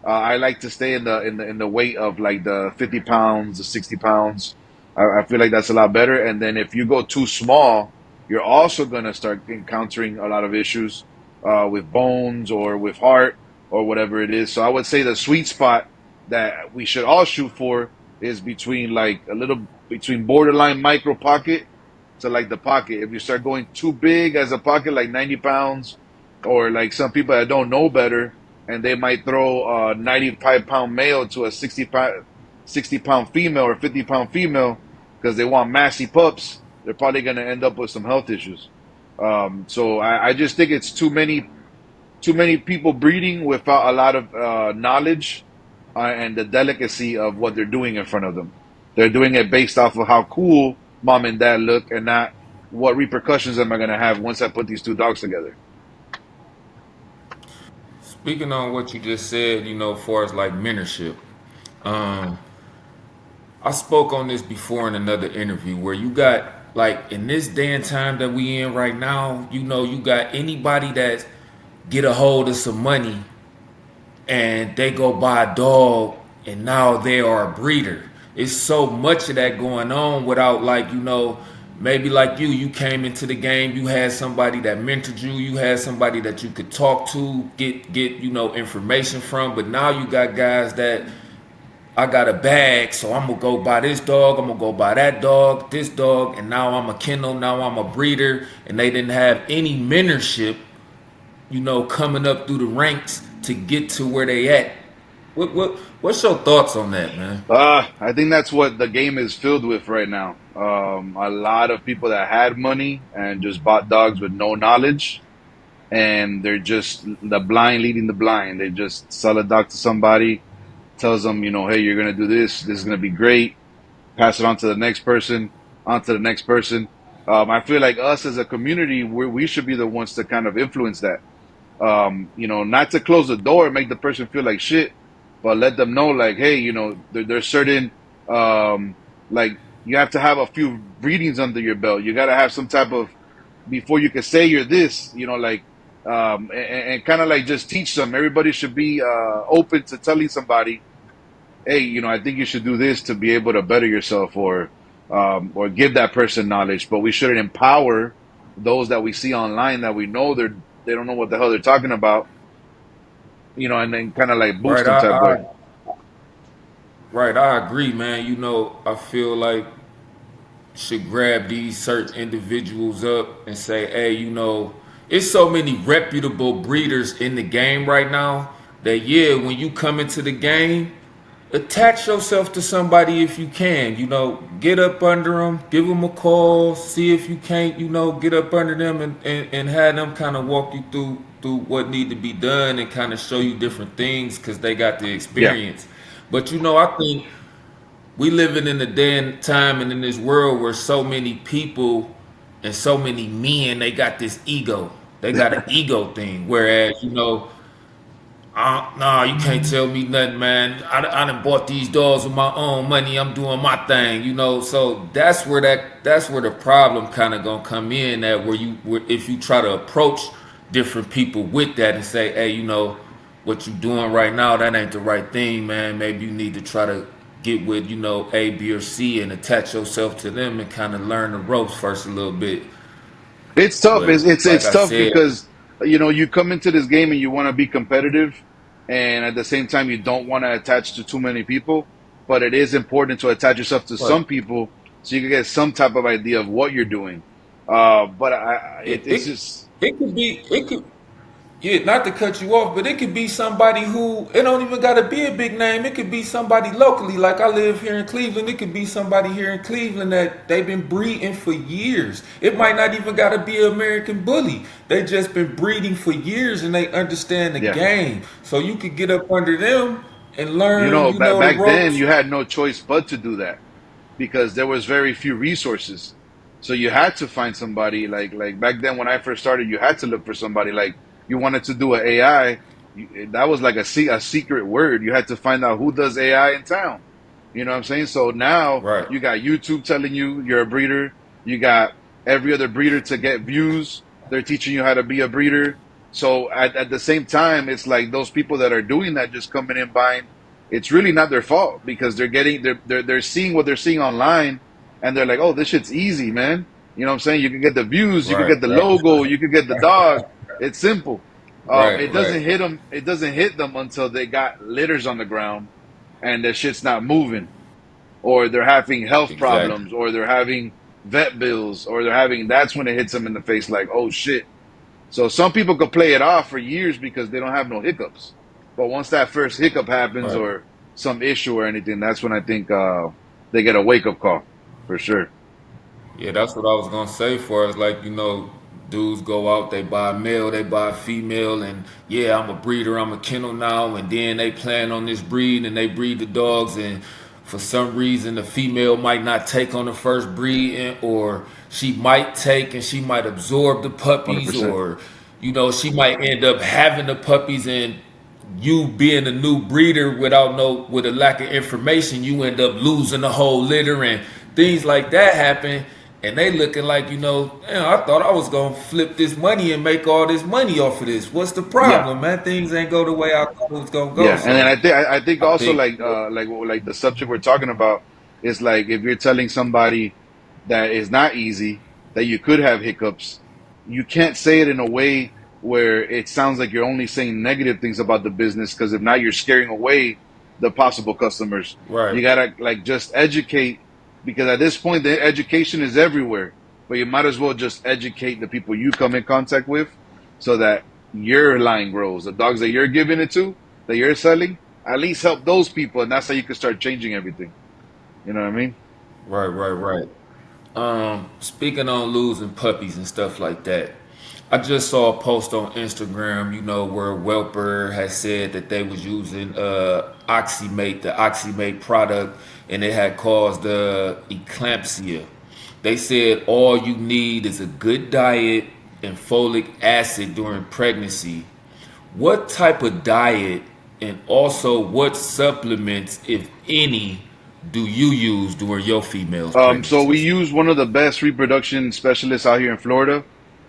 Speaker 2: I like to stay in the weight of like the 50 pounds, the 60 pounds. I feel like that's a lot better. And then if you go too small, you're also going to start encountering a lot of issues with bones or with heart or whatever it is. So I would say the sweet spot that we should all shoot for is between like a little between borderline micro pocket to like the pocket. If you start going too big as a pocket, like 90 pounds, or like some people that don't know better, and they might throw a 95-pound male to a 60-pound female or 50-pound female because they want massy pups, they're probably going to end up with some health issues. So I just think it's too many people breeding without a lot of knowledge and the delicacy of what they're doing in front of them. They're doing it based off of how cool mom and dad look, and not what repercussions am I going to have once I put these two dogs together.
Speaker 1: Speaking on what you just said, as far as like mentorship, um, I spoke on this before in another interview where you got like in this day and time that we in right now, you got anybody that get a hold of some money and they go buy a dog and now they are a breeder. It's so much of that going on without like, maybe like you came into the game, you had somebody that mentored you, you had somebody that you could talk to, get information from, but now you got guys that I got a bag, so I'm gonna go buy this dog, I'm gonna go buy that dog, this dog, and now I'm a kennel, now I'm a breeder, and they didn't have any mentorship, coming up through the ranks to get to where they at. What's your thoughts on that, man?
Speaker 2: I think that's what the game is filled with right now. A lot of people that had money and just bought dogs with no knowledge, and they're just the blind leading the blind. They just sell a dog to somebody, tells them, hey, you're gonna do this. This is gonna be great. Pass it on to the next person, on to the next person. I feel like us as a community, we should be the ones to kind of influence that. Not to close the door and make the person feel like shit, but let them know, like, hey, there's certain, like, you have to have a few breedings under your belt. You got to have some type of, before you can say you're this, like, and kind of like just teach them. Everybody should be open to telling somebody, hey, I think you should do this to be able to better yourself, or give that person knowledge. But we shouldn't empower those that we see online that we know they don't know what the hell they're talking about, and then kind of like boost
Speaker 1: Right,
Speaker 2: them type way.
Speaker 1: I agree, man. I feel like should grab these certain individuals up and say, hey, it's so many reputable breeders in the game right now that, yeah, when you come into the game, attach yourself to somebody if you can. Get up under them, give them a call, see if you can't, get up under them and have them kind of walk you through what need to be done and kind of show you different things because they got the
Speaker 2: Yeah.
Speaker 1: experience. But I think we living in a day and time and in this world where so many people and so many men, they got this ego. They got an ego thing. Whereas, nah, you can't tell me nothing, man. I done bought these dogs with my own money. I'm doing my thing, So that's where the problem kind of gonna come in. That if you try to approach different people with that and say, hey, what you doing right now, that ain't the right thing, man. Maybe you need to try to get with A, B, or C and attach yourself to them and kind of learn the ropes first a little bit.
Speaker 2: It's tough.
Speaker 1: But
Speaker 2: It's
Speaker 1: like
Speaker 2: it's
Speaker 1: I
Speaker 2: tough
Speaker 1: said,
Speaker 2: because you come into this game and you want to be competitive, and at the same time you don't want to attach to too many people. But it is important to attach yourself to
Speaker 1: right,
Speaker 2: some people so you can get some type of idea of what you're doing. But
Speaker 1: It,
Speaker 2: it's
Speaker 1: it
Speaker 2: just
Speaker 1: it could be it could yeah, not to cut you off, but it could be somebody who it don't even gotta be a big name. It could be somebody locally. Like I live here in Cleveland. It could be somebody here in Cleveland that they've been breeding for years. It might not even gotta be an American bully. They just been breeding for years and they understand the
Speaker 2: yeah.
Speaker 1: game. So you could get up under them and
Speaker 2: You
Speaker 1: learn,
Speaker 2: know,
Speaker 1: you know, the
Speaker 2: back then
Speaker 1: ropes.
Speaker 2: you had no choice but to do that because there was very few resources. So you had to find somebody like back then when I first started, you had to look for somebody like you wanted to do an AI. That was like a secret word. You had to find out who does AI in town. You know what I'm saying? So now
Speaker 1: Right.
Speaker 2: you got YouTube telling you you're a breeder. You got every other breeder to get views. They're teaching you how to be a breeder. So at the same time, it's like those people that are doing that just coming in buying. It's really not their fault because they're seeing what they're seeing online and they're like, oh, this shit's easy, man. You know what I'm saying? You can get the views, you can
Speaker 1: Right.
Speaker 2: get the
Speaker 1: Right.
Speaker 2: logo, you can get the dog. It's simple.
Speaker 1: Right.
Speaker 2: It
Speaker 1: Right.
Speaker 2: doesn't hit them. It doesn't hit them until they got litters on the ground and the shit's not moving, or they're having health
Speaker 1: Exactly.
Speaker 2: problems, or they're having vet bills, or they're having. That's when it hits them in the face, like, oh shit. So some people could play it off for years because they don't have no hiccups, but once that first hiccup happens
Speaker 1: Right.
Speaker 2: or some issue or anything, that's when I think they get a wake up call for sure.
Speaker 1: Yeah, that's what I was gonna say. For us, like dudes go out, they buy a male, they buy a female, and yeah, I'm a breeder, I'm a kennel now, and then they plan on this breed and they breed the dogs, and for some reason the female might not take on the first breed, or she might take and she might absorb the
Speaker 2: one Hundred
Speaker 1: puppies,
Speaker 2: percent.
Speaker 1: or she might end up having the puppies and you being a new breeder with a lack of information, you end up losing the whole litter and things like that happen. And they looking like, man, I thought I was gonna flip this money and make all this money off of this. What's the
Speaker 2: Yeah,
Speaker 1: problem, man? Things ain't go the way I thought it was gonna go.
Speaker 2: yeah, and then
Speaker 1: So
Speaker 2: I think
Speaker 1: I
Speaker 2: also
Speaker 1: think,
Speaker 2: like the subject we're talking about is like if you're telling somebody that is not easy, that you could have hiccups, you can't say it in a way where it sounds like you're only saying negative things about the business because if not, you're scaring away the possible customers.
Speaker 1: right,
Speaker 2: You gotta like just educate because at this point the education is everywhere, but you might as well just educate the people you come in contact with so that your line grows. The dogs that you're giving it to, that you're selling, at least help those people, and that's how you can start changing everything. You know what I mean?
Speaker 1: right. Speaking on losing puppies and stuff like that, I just saw a post on Instagram, where Welper has said that they was using Oxymate, the Oxymate product, and it had caused eclampsia. They said all you need is a good diet and folic acid during pregnancy. What type of diet and also what supplements, if any, do you use during your female's
Speaker 2: So we
Speaker 1: pregnancies?
Speaker 2: use one of the best reproduction specialists out here in Florida,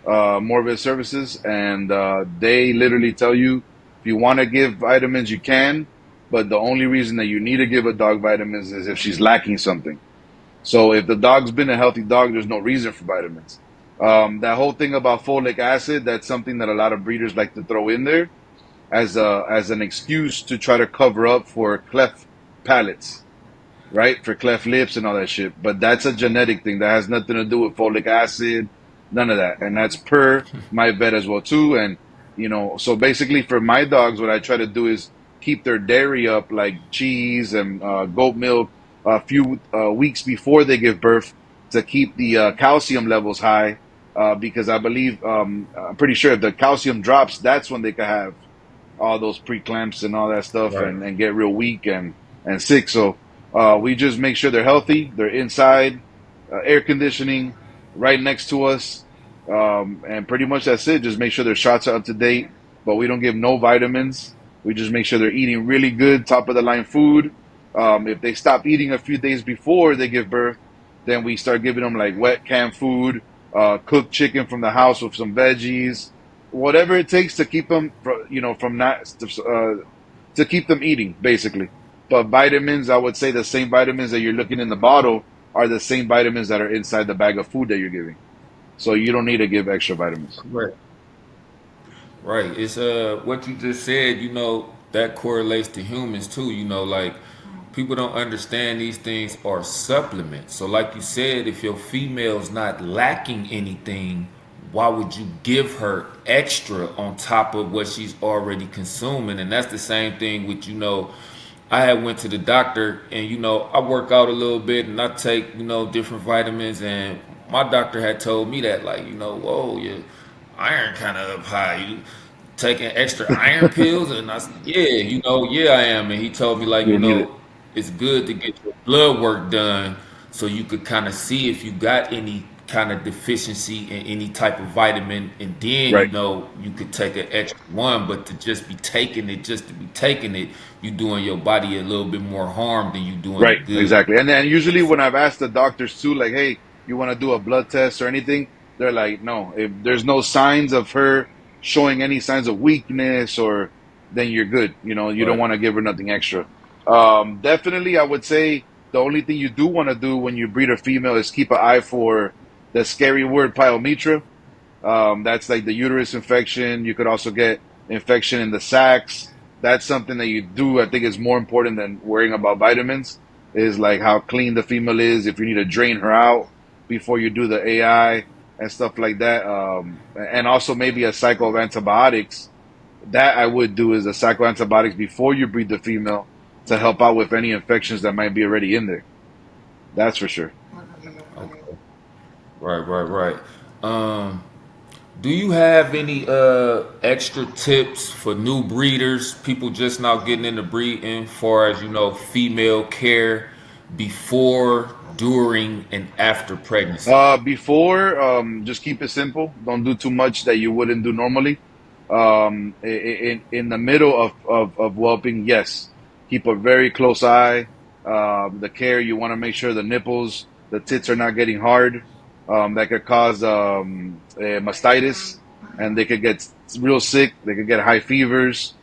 Speaker 2: Morbid Services, and they literally tell you if you want to give vitamins, you can, but the only reason that you need to give a dog vitamins is if she's lacking something. So if the dog's been a healthy dog, there's no reason for vitamins. That whole thing about folic acid, that's something that a lot of breeders like to throw in there as an excuse to try to cover up for cleft palates, right? For cleft lips and all that shit. But that's a genetic thing that has nothing to do with folic acid, none of that. And that's per my vet as well too. And so basically for my dogs, what I try to do is keep their dairy up, like cheese and goat milk, a few weeks before they give birth to keep the calcium levels high. Because I believe, I'm pretty sure if the calcium drops, that's when they could have all those preeclamps and all that stuff
Speaker 1: Right.
Speaker 2: and get real weak and sick. So we just make sure they're healthy, they're inside, air conditioning right next to us. And pretty much that's it. Just make sure their shots are up to date, but we don't give no vitamins. We just make sure they're eating really good, top of the line food. If they stop eating a few days before they give birth, then we start giving them like wet canned food, cooked chicken from the house with some veggies, whatever it takes to keep them, from not to keep them eating, basically. But vitamins, I would say the same vitamins that you're looking in the bottle are the same vitamins that are inside the bag of food that you're giving. So you don't need to give extra vitamins.
Speaker 1: Correct. Right. It's what you just said, that correlates to humans too, like People don't understand these things are supplements. So, like you said, if your female's not lacking anything, why would you give her extra on top of what she's already consuming? And that's the same thing with, I had went to the doctor and, I work out a little bit and I take, different vitamins. And my doctor had told me that, like, whoa, your iron kind of up high. You taking extra iron pills? And I said, yeah, yeah, I am. And he told me, like,
Speaker 2: You need it.
Speaker 1: it's good to get your blood work done so you could kind of see if you got any kind of deficiency in any type of vitamin, and then
Speaker 2: Right.
Speaker 1: you could take an extra one. But to just be taking it just to be taking it, you doing your body a little bit more harm than you doing
Speaker 2: Right,
Speaker 1: it good.
Speaker 2: exactly. And then usually when I've asked the doctors too, like, hey, you want to do a blood test or anything? They're like, no. If there's no signs of her showing any signs of weakness, or then you're good. You don't
Speaker 1: Right.
Speaker 2: want to give her nothing extra. Definitely, I would say the only thing you do want to do when you breed a female is keep an eye for the scary word pyometra. That's like the uterus infection. You could also get infection in the sacs. That's something that you do. I think is more important than worrying about vitamins. Is like how clean the female is. If you need to drain her out before you do the AI and stuff like that. And also maybe a cycle of antibiotics. That I would do is a cycle of antibiotics before you breed the female to help out with any infections that might be already in there. That's for sure.
Speaker 1: Okay. Right, right, right. Um, do you have any extra tips for new breeders, people just now getting into breeding, far as female care before, during, and after pregnancy?
Speaker 2: Before, just keep it simple. Don't do too much that you wouldn't do normally. In the middle of whelping, yes, keep a very close eye. The care, you want to make sure the nipples, the tits are not getting hard. That could cause mastitis, and they could get real sick. They could get high fevers.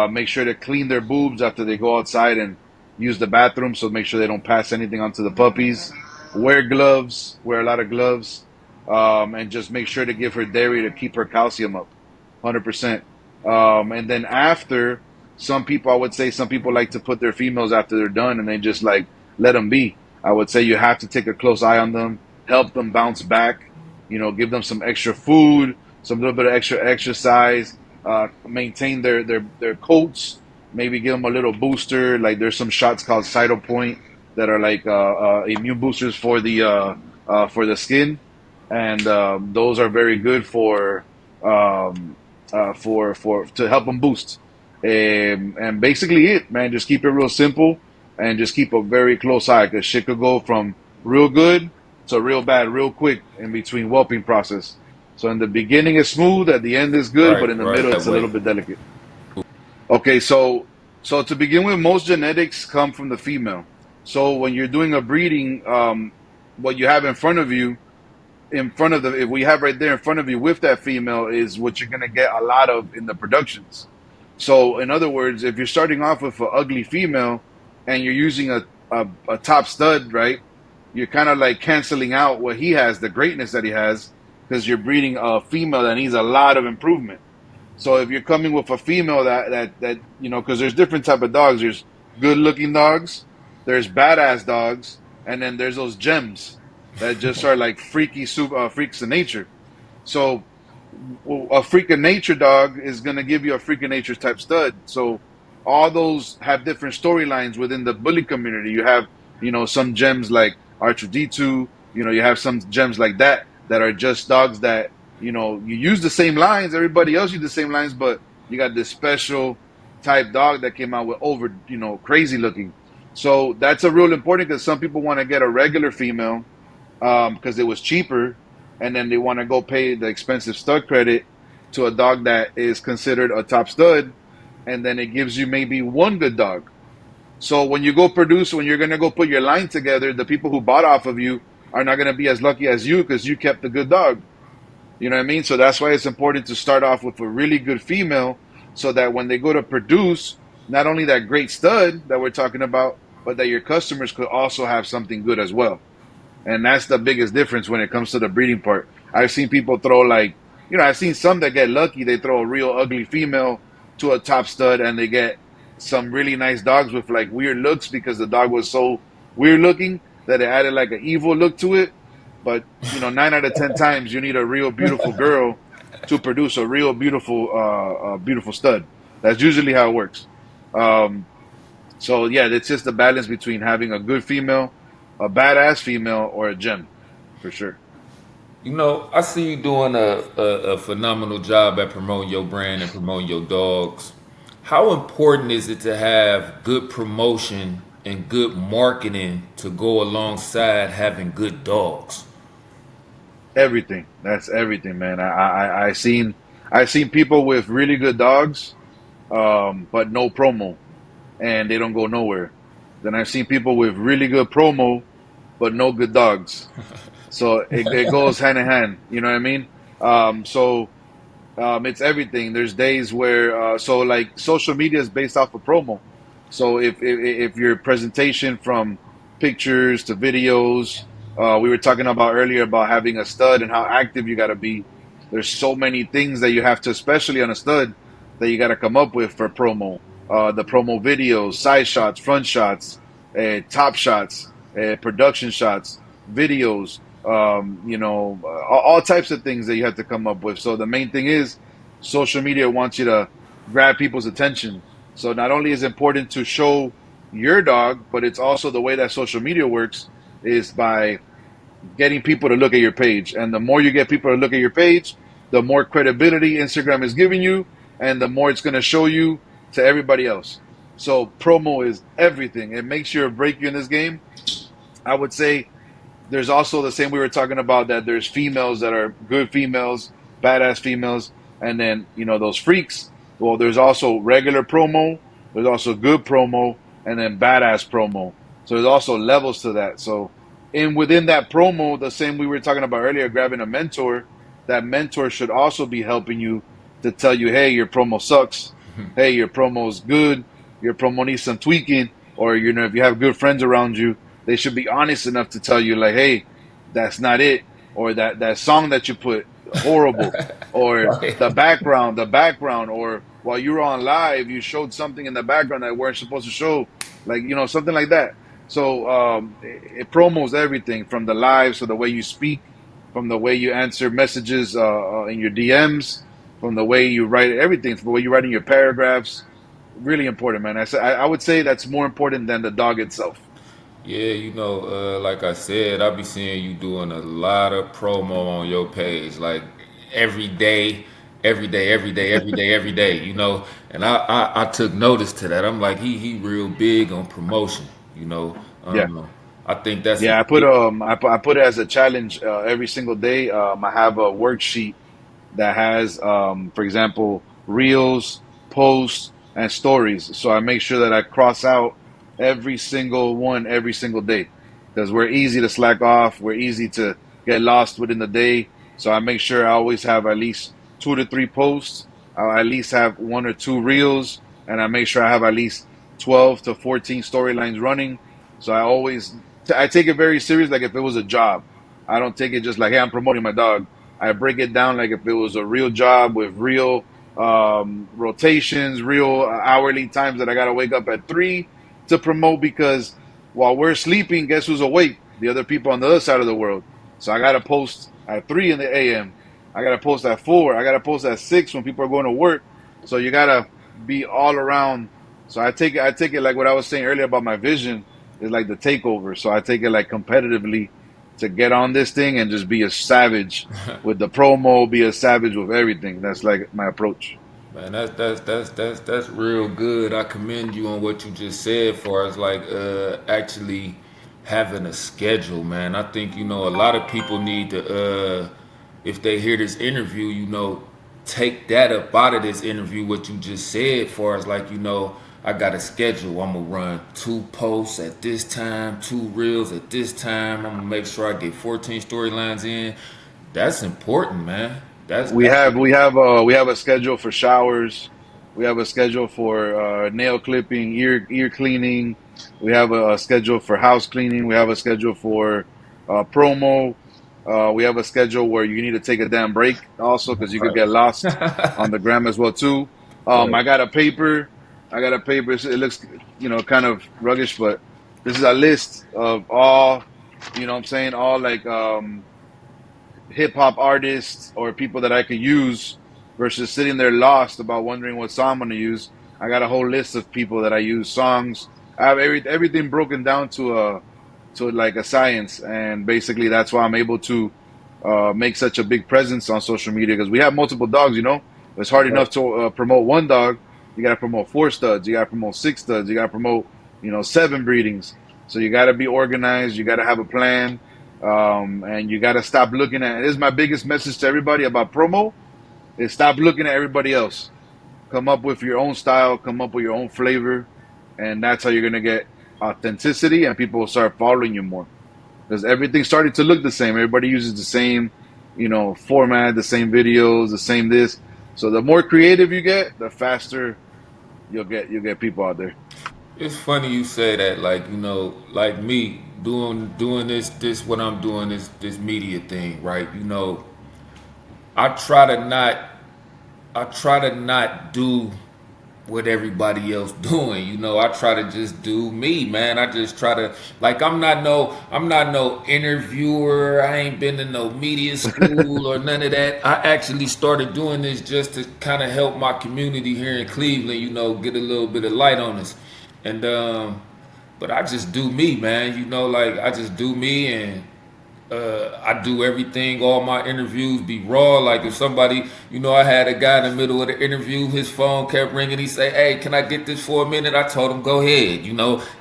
Speaker 2: Make sure to clean their boobs after they go outside and use the bathroom. So make sure they don't pass anything onto the puppies. Wear gloves. Wear a lot of gloves, and just make sure to give her dairy to keep her calcium up. 100%. And then after, some people, I would say, some people like to put their females after they're done and they just like let them be. I would say you have to take a close eye on them, help them bounce back, give them some extra food, some little bit of extra exercise, maintain their coats, maybe give them a little booster. Like there's some shots called Cytopoint that are like immune boosters for the skin, and those are very good um, for to help them boost. And basically it, man, just keep it real simple and just keep a very close eye because shit could go from real good to real bad real quick in between whelping process. So in the beginning it's smooth, at the end it's good, but
Speaker 1: Right,
Speaker 2: in the
Speaker 1: right,
Speaker 2: middle
Speaker 1: that
Speaker 2: it's a little
Speaker 1: way.
Speaker 2: bit delicate. Okay, so to begin with, most genetics come from the female. So when you're doing a breeding, what you have in front of you, in front of the if we have right there in front of you with that female is what you're gonna get a lot of in the productions. So in other words, if you're starting off with an ugly female and you're using a top stud, right? You're kind of like canceling out what he has, the greatness that he has, because you're breeding a female that needs a lot of improvement. So if you're coming with a female that because there's different type of dogs. There's good looking dogs, there's badass dogs, and then there's those gems that just are like freaky super freaks of nature. So a freak of nature dog is going to give you a freak of nature type stud. So all those have different storylines within the bully community. You have, some gems like R2D2, you have some gems like that are just dogs that, you use the same lines. Everybody else use the same lines, but you got this special type dog that came out with over, crazy looking. So that's a real important because some people want to get a regular female because it was cheaper, and then they want to go pay the expensive stud credit to a dog that is considered a top stud, and then it gives you maybe one good dog. So when you go produce, when you're going to go put your line together, the people who bought off of you are not going to be as lucky as you because you kept the good dog. You know what I mean? So that's why it's important to start off with a really good female so that when they go to produce, not only that great stud that we're talking about, but that your customers could also have something good as well. And that's the biggest difference when it comes to the breeding part. I've seen people throw like, I've seen some that get lucky. They throw a real ugly female to a top stud and they get some really nice dogs with like weird looks because the dog was so weird looking that it added like an evil look to it. But 9 out of 10 times you need a real beautiful girl to produce a real beautiful stud. That's usually how it works. Um, so yeah, it's just the balance between having a good female, a badass female, or a gem, for sure.
Speaker 1: I see you doing a phenomenal job at promoting your brand and promoting your dogs. How important is it to have good promotion and good marketing to go alongside having good dogs?
Speaker 2: Everything. That's everything, man. I seen people with really good dogs, but no promo, and they don't go nowhere. Then I've seen people with really good promo, but no good dogs. So it goes hand in hand. You know what I mean? It's everything. There's days where so like social media is based off of promo. So if your presentation from pictures to videos, we were talking about earlier about having a stud and how active you got to be. There's so many things that you have to, especially on a stud, that you got to come up with for promo. The promo videos, side shots, front shots, top shots, production shots, videos, all types of things that you have to come up with. So the main thing is social media wants you to grab people's attention. So not only is it important to show your dog, but it's also the way that social media works is by getting people to look at your page. And the more you get people to look at your page, the more credibility Instagram is giving you, and the more it's going to show you to everybody else. So promo is everything. It makes you or break you in this game. I would say there's also the same we were talking about that there's females that are good females, badass females, and then those freaks. Well, there's also regular promo, there's also good promo, and then badass promo. So there's also levels to that. So within that promo, the same we were talking about earlier, grabbing a mentor, that mentor should also be helping you to tell you, hey, your promo sucks. Hey, your promo is good. Your promo needs some tweaking. Or if you have good friends around you, they should be honest enough to tell you like, hey, that's not it, or that song that you put horrible, or
Speaker 1: Right.
Speaker 2: the background, or while you were on live you showed something in the background that weren't supposed to show, like something like that. So it promos everything from the live, so the way you speak, from the way you answer messages in your DMs, from the way you write everything, from the way you write in your paragraphs. Really important, man. I would say that's more important than the dog itself.
Speaker 1: Yeah, like I said, I be seeing you doing a lot of promo on your page, like every day, every day, every day, every day, every day. And I took notice to that. I'm like, he real big on promotion. You know,
Speaker 2: Yeah.
Speaker 1: I think that's a
Speaker 2: Yeah,
Speaker 1: big.
Speaker 2: I put it as a challenge every single day. I have a worksheet that has, for example, reels, posts, and stories. So I make sure that I cross out every single one every single day because we're easy to slack off. We're easy to get lost within the day. So I make sure I always have at least 2 to 3 posts. I'll at least have 1 or 2 reels, and I make sure I have at least 12 to 14 storylines running. So I take it very serious, like if it was a job. I don't take it just like, hey, I'm promoting my dog. I break it down like if it was a real job with real rotations, real hourly times that I got to wake up at 3 to promote because while we're sleeping, guess who's awake? The other people on the other side of the world. So I got to post at 3 in the AM. I got to post at 4. I got to post at 6 when people are going to work. So you got to be all around. So I take it like what I was saying earlier about my vision is like the takeover. So I take it like competitively to get on this thing and just be a savage with the promo, be a savage with everything. That's like my approach.
Speaker 1: Man, that's real good. I commend you on what you just said for as like actually having a schedule, man. I think a lot of people need to if they hear this interview, take that up out of this interview what you just said for as like I got a schedule. I'm gonna run 2 posts at this time, 2 reels at this time. I'm gonna make sure I get 14 storylines in. That's important, man.
Speaker 2: We
Speaker 1: That's
Speaker 2: have we have a schedule for showers. We have a schedule for nail clipping, ear cleaning. We have a schedule for house cleaning. We have a schedule for promo. We have a schedule where you need to take a damn break also because you could
Speaker 1: right.
Speaker 2: get lost on the gram as well too.
Speaker 1: Right.
Speaker 2: I got a paper. I got a paper. It looks, kind of ruggish, but this is a list of all, what I'm saying, all like hip hop artists or people that I could use versus sitting there lost about wondering what song I'm gonna use. I got a whole list of people that I use songs. I have everything broken down to like a science, and basically that's why I'm able to make such a big presence on social media because we have multiple dogs. It's hard
Speaker 1: Right.
Speaker 2: enough to promote one dog. You got to promote four studs. You got to promote six studs. You got to promote seven breedings. So you got to be organized. You got to have a plan, and you got to stop looking at. This is my biggest message to everybody about promo: is stop looking at everybody else. Come up with your own style. Come up with your own flavor, and that's how you're gonna get authenticity, and people will start following you more because everything's starting to look the same. Everybody uses the same, format, the same videos, the same this. So the more creative you get, the faster you'll get people out there.
Speaker 1: It's funny you say that, like, like me doing this what I'm doing, this media thing, right? I try to not I try to not do what everybody else doing. I try to just do me, man. I just try to, like, I'm not no interviewer. I ain't been to no media school or none of that. I actually started doing this just to kind of help my community here in Cleveland, get a little bit of light on us. And but I just do me, man. Like, I just do me, and I do everything. All my interviews be raw. Like, if somebody, I had a guy in the middle of the interview, his phone kept ringing. He say, "Hey, can I get this for a minute?" I told him, "Go ahead."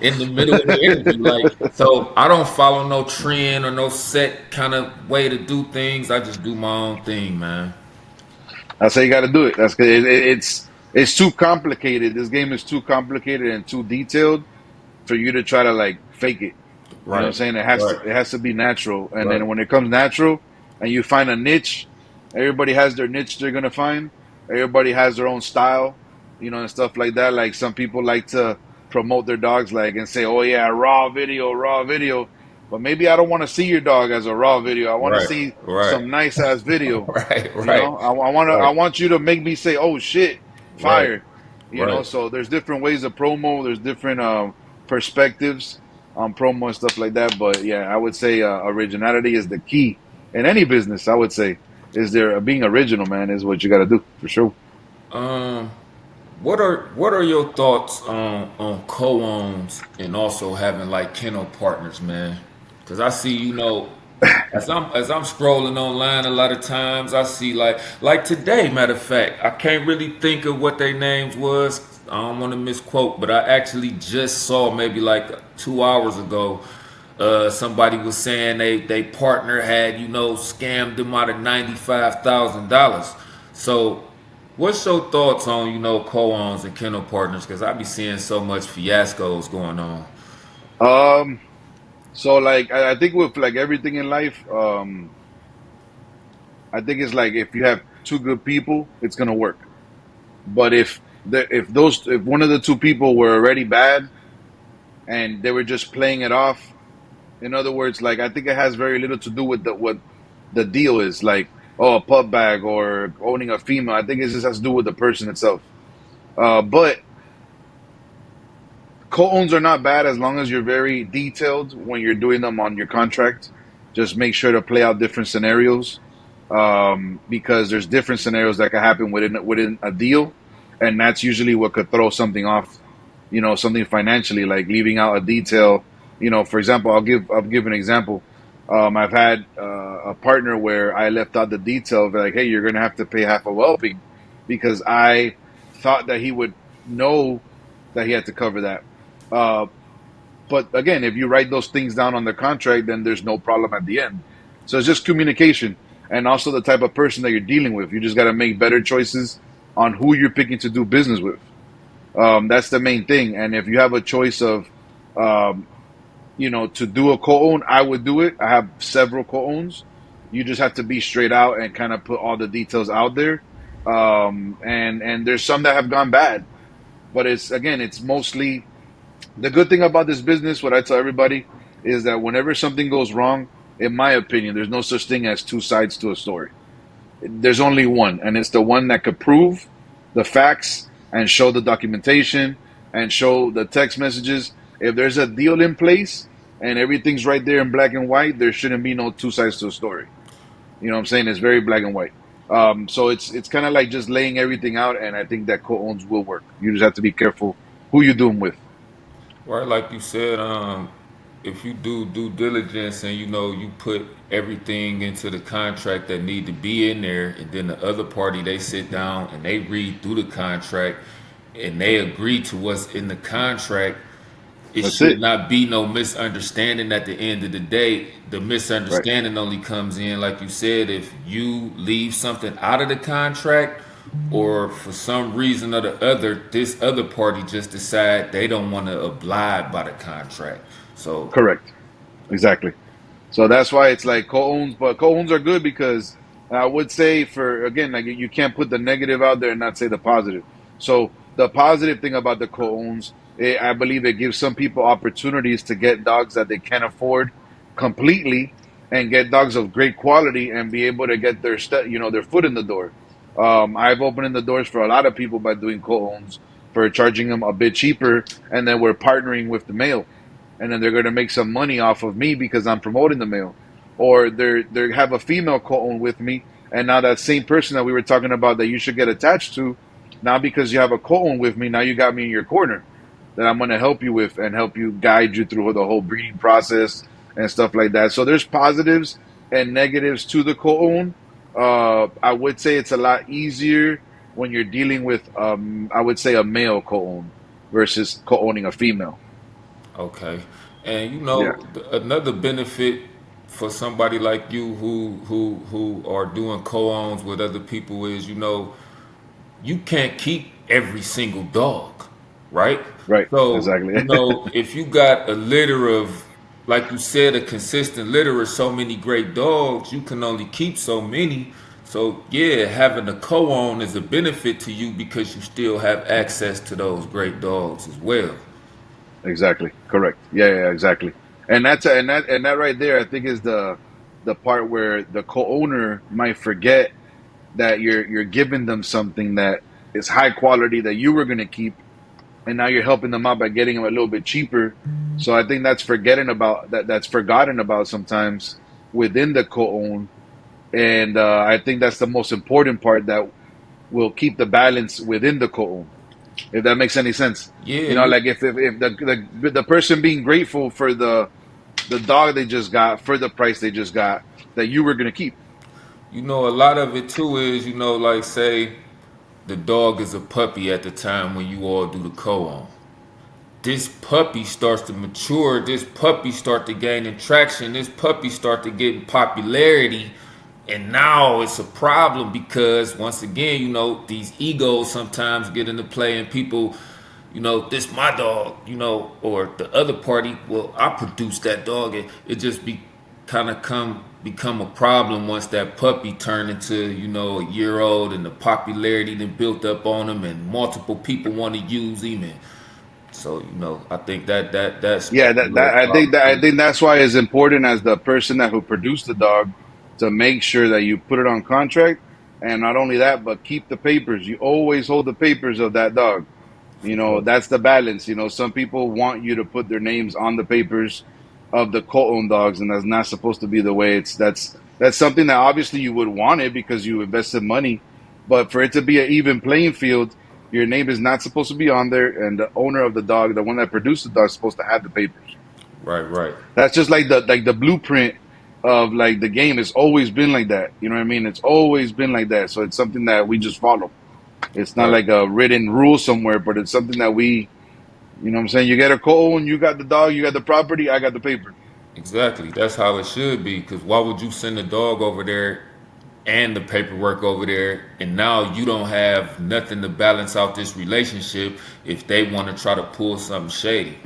Speaker 1: In the middle of the interview, like, so I don't follow no trend or no set kind of way to do things. I just do my own thing, man.
Speaker 2: That's how you got to do it. That's it's too complicated. This game is too complicated and too detailed for you to try to like fake it. You know what I'm
Speaker 1: Right,
Speaker 2: saying? It has to be natural. And
Speaker 1: right,
Speaker 2: then when it comes natural and you find a niche, everybody has their niche they're gonna find. Everybody has their own style, and stuff like that. Like some people like to promote their dogs like and say, "Oh yeah, raw video, raw video." But maybe I don't want to see your dog as a raw video. I want to
Speaker 1: right,
Speaker 2: see
Speaker 1: right,
Speaker 2: some nice ass video.
Speaker 1: right, right,
Speaker 2: I
Speaker 1: right,
Speaker 2: want you to make me say, "Oh shit,
Speaker 1: right,
Speaker 2: fire."
Speaker 1: right.
Speaker 2: So there's different ways of promo. There's different perspectives on promo and stuff like that. But yeah, I would say originality is the key in any business. I would say is there being original, man, is what you got to do for sure.
Speaker 1: Um, what are your thoughts on co-owns and also having like kennel partners, man? Because I see, as I'm scrolling online a lot of times, I see like today, matter of fact, I can't really think of what their names was. I don't want to misquote, but I actually just saw maybe like 2 hours ago. Somebody was saying they partner had scammed them out of $95,000. So, what's your thoughts on co-owns and kennel partners? Because I be seeing so much fiascos going on.
Speaker 2: Um, so like I think with like everything in life, I think it's like if you have two good people, it's gonna work. But if one of the two people were already bad and they were just playing it off, in other words, like I think it has very little to do with what the deal is, like a pup bag or owning a female. I think it just has to do with the person itself. But co-owns are not bad as long as you're very detailed when you're doing them on your contract. Just make sure to play out different scenarios, because there's different scenarios that can happen within a deal, and that's usually what could throw something off. Something financially, like leaving out a detail. For example, I'll give an example. I've had a partner where I left out the detail of like, hey, you're gonna have to pay half a whelping because I thought that he would know that he had to cover that. Uh, but again, if you write those things down on the contract, then there's no problem at the end. So it's just communication and also the type of person that you're dealing with. You just got to make better choices on who you're picking to do business with. That's the main thing. And if you have a choice of, um, to do a co-own, I would do it. I have several co-owns. You just have to be straight out and kind of put all the details out there. And there's some that have gone bad, but it's mostly the good thing about this business. What I tell everybody is that whenever something goes wrong, in my opinion, there's no such thing as two sides to a story. There's only one, and it's the one that could prove the facts and show the documentation and show the text messages. If there's a deal in place and everything's right there in black and white, there shouldn't be no two sides to a story. You know what I'm saying? It's very black and white. So it's kind of like just laying everything out, and I think that co-owns will work. You just have to be careful who you do them with.
Speaker 1: Right, like you said, if you do due diligence and you put everything into the contract that need to be in there, and then the other party they sit down and they read through the contract and they agree to what's in the contract, it
Speaker 2: That's
Speaker 1: should
Speaker 2: it.
Speaker 1: not be no misunderstanding at the end of the day. The
Speaker 2: Right.
Speaker 1: misunderstanding only comes in, like you said, if you leave something out of the contract, or for some reason or the other, this other party just decide they don't want to abide by the contract. So,
Speaker 2: Correct. Exactly. So that's why it's like co-owns, but co-owns are good because I would say for again, like you can't put the negative out there and not say the positive. So the positive thing about the co-owns, I believe it gives some people opportunities to get dogs that they can't afford completely and get dogs of great quality and be able to get their foot in the door. I've opened the doors for a lot of people by doing co-owns for charging them a bit cheaper, and then we're partnering with the male, and then they're going to make some money off of me because I'm promoting the male, or they have a female co-own with me, and now that same person that we were talking about that you should get attached to, now because you have a co-own with me, now you got me in your corner that I'm going to help you with and help you guide you through the whole breeding process and stuff like that. So there's positives and negatives to the co-own. I would say it's a lot easier when you're dealing with, I would say, a male co-own versus co-owning a female.
Speaker 1: okay. And
Speaker 2: Yeah,
Speaker 1: another benefit for somebody like you who are doing co-owns with other people is, you can't keep every single dog, right?
Speaker 2: right,
Speaker 1: So,
Speaker 2: exactly.
Speaker 1: if you got a litter of, like you said, a consistent litter of so many great dogs, you can only keep so many. So, yeah, having a co-own is a benefit to you because you still have access to those great dogs as well.
Speaker 2: Exactly. Correct. Yeah, yeah, exactly. And that right there, I think is the part where the co-owner might forget that you're giving them something that is high quality that you were going to keep, and now you're helping them out by getting them a little bit cheaper. So I think that's forgetting about that. That's forgotten about sometimes within the co-own, and I think that's the most important part that will keep the balance within the co-own, if that makes any sense.
Speaker 1: Yeah,
Speaker 2: Like if the person being grateful for the dog they just got for the price they just got that you were gonna keep.
Speaker 1: a lot of it too is, like say the dog is a puppy at the time when you all do the co-own. This puppy starts to mature, this puppy start to gaining traction, this puppy start to getting popularity, and now it's a problem because once again, these egos sometimes get into play, and people, this my dog, or the other party, well, I produced that dog, and it just kind of become a problem once that puppy turned into, a year old, and the popularity then built up on him, and multiple people want to use him, and so, I think that's
Speaker 2: Yeah,
Speaker 1: a little problem
Speaker 2: that I
Speaker 1: too.
Speaker 2: think that's why it's important as the person that who produced the dog to make sure that you put it on contract, and not only that, but keep the papers. You always hold the papers of that dog.
Speaker 1: For sure.
Speaker 2: That's the balance. Some people want you to put their names on the papers of the co-owned dogs, and that's not supposed to be the way. That's something that obviously you would want it because you invested money, but for it to be an even playing field, your name is not supposed to be on there, and the owner of the dog, the one that produced the dog, is supposed to have the papers.
Speaker 1: Right, right.
Speaker 2: That's just like the blueprint of like the game. It's always been like that. You know what I mean? It's always been like that. So it's something that we just follow. It's not
Speaker 1: Right.
Speaker 2: like a written rule somewhere, but it's something that you know what I'm saying? You get a co-own, you got the dog, you got the property, I got the paper.
Speaker 1: Exactly. That's how it should be. Because why would you send a dog over there and the paperwork over there, and now you don't have nothing to balance out this relationship if they want to try to pull something shady?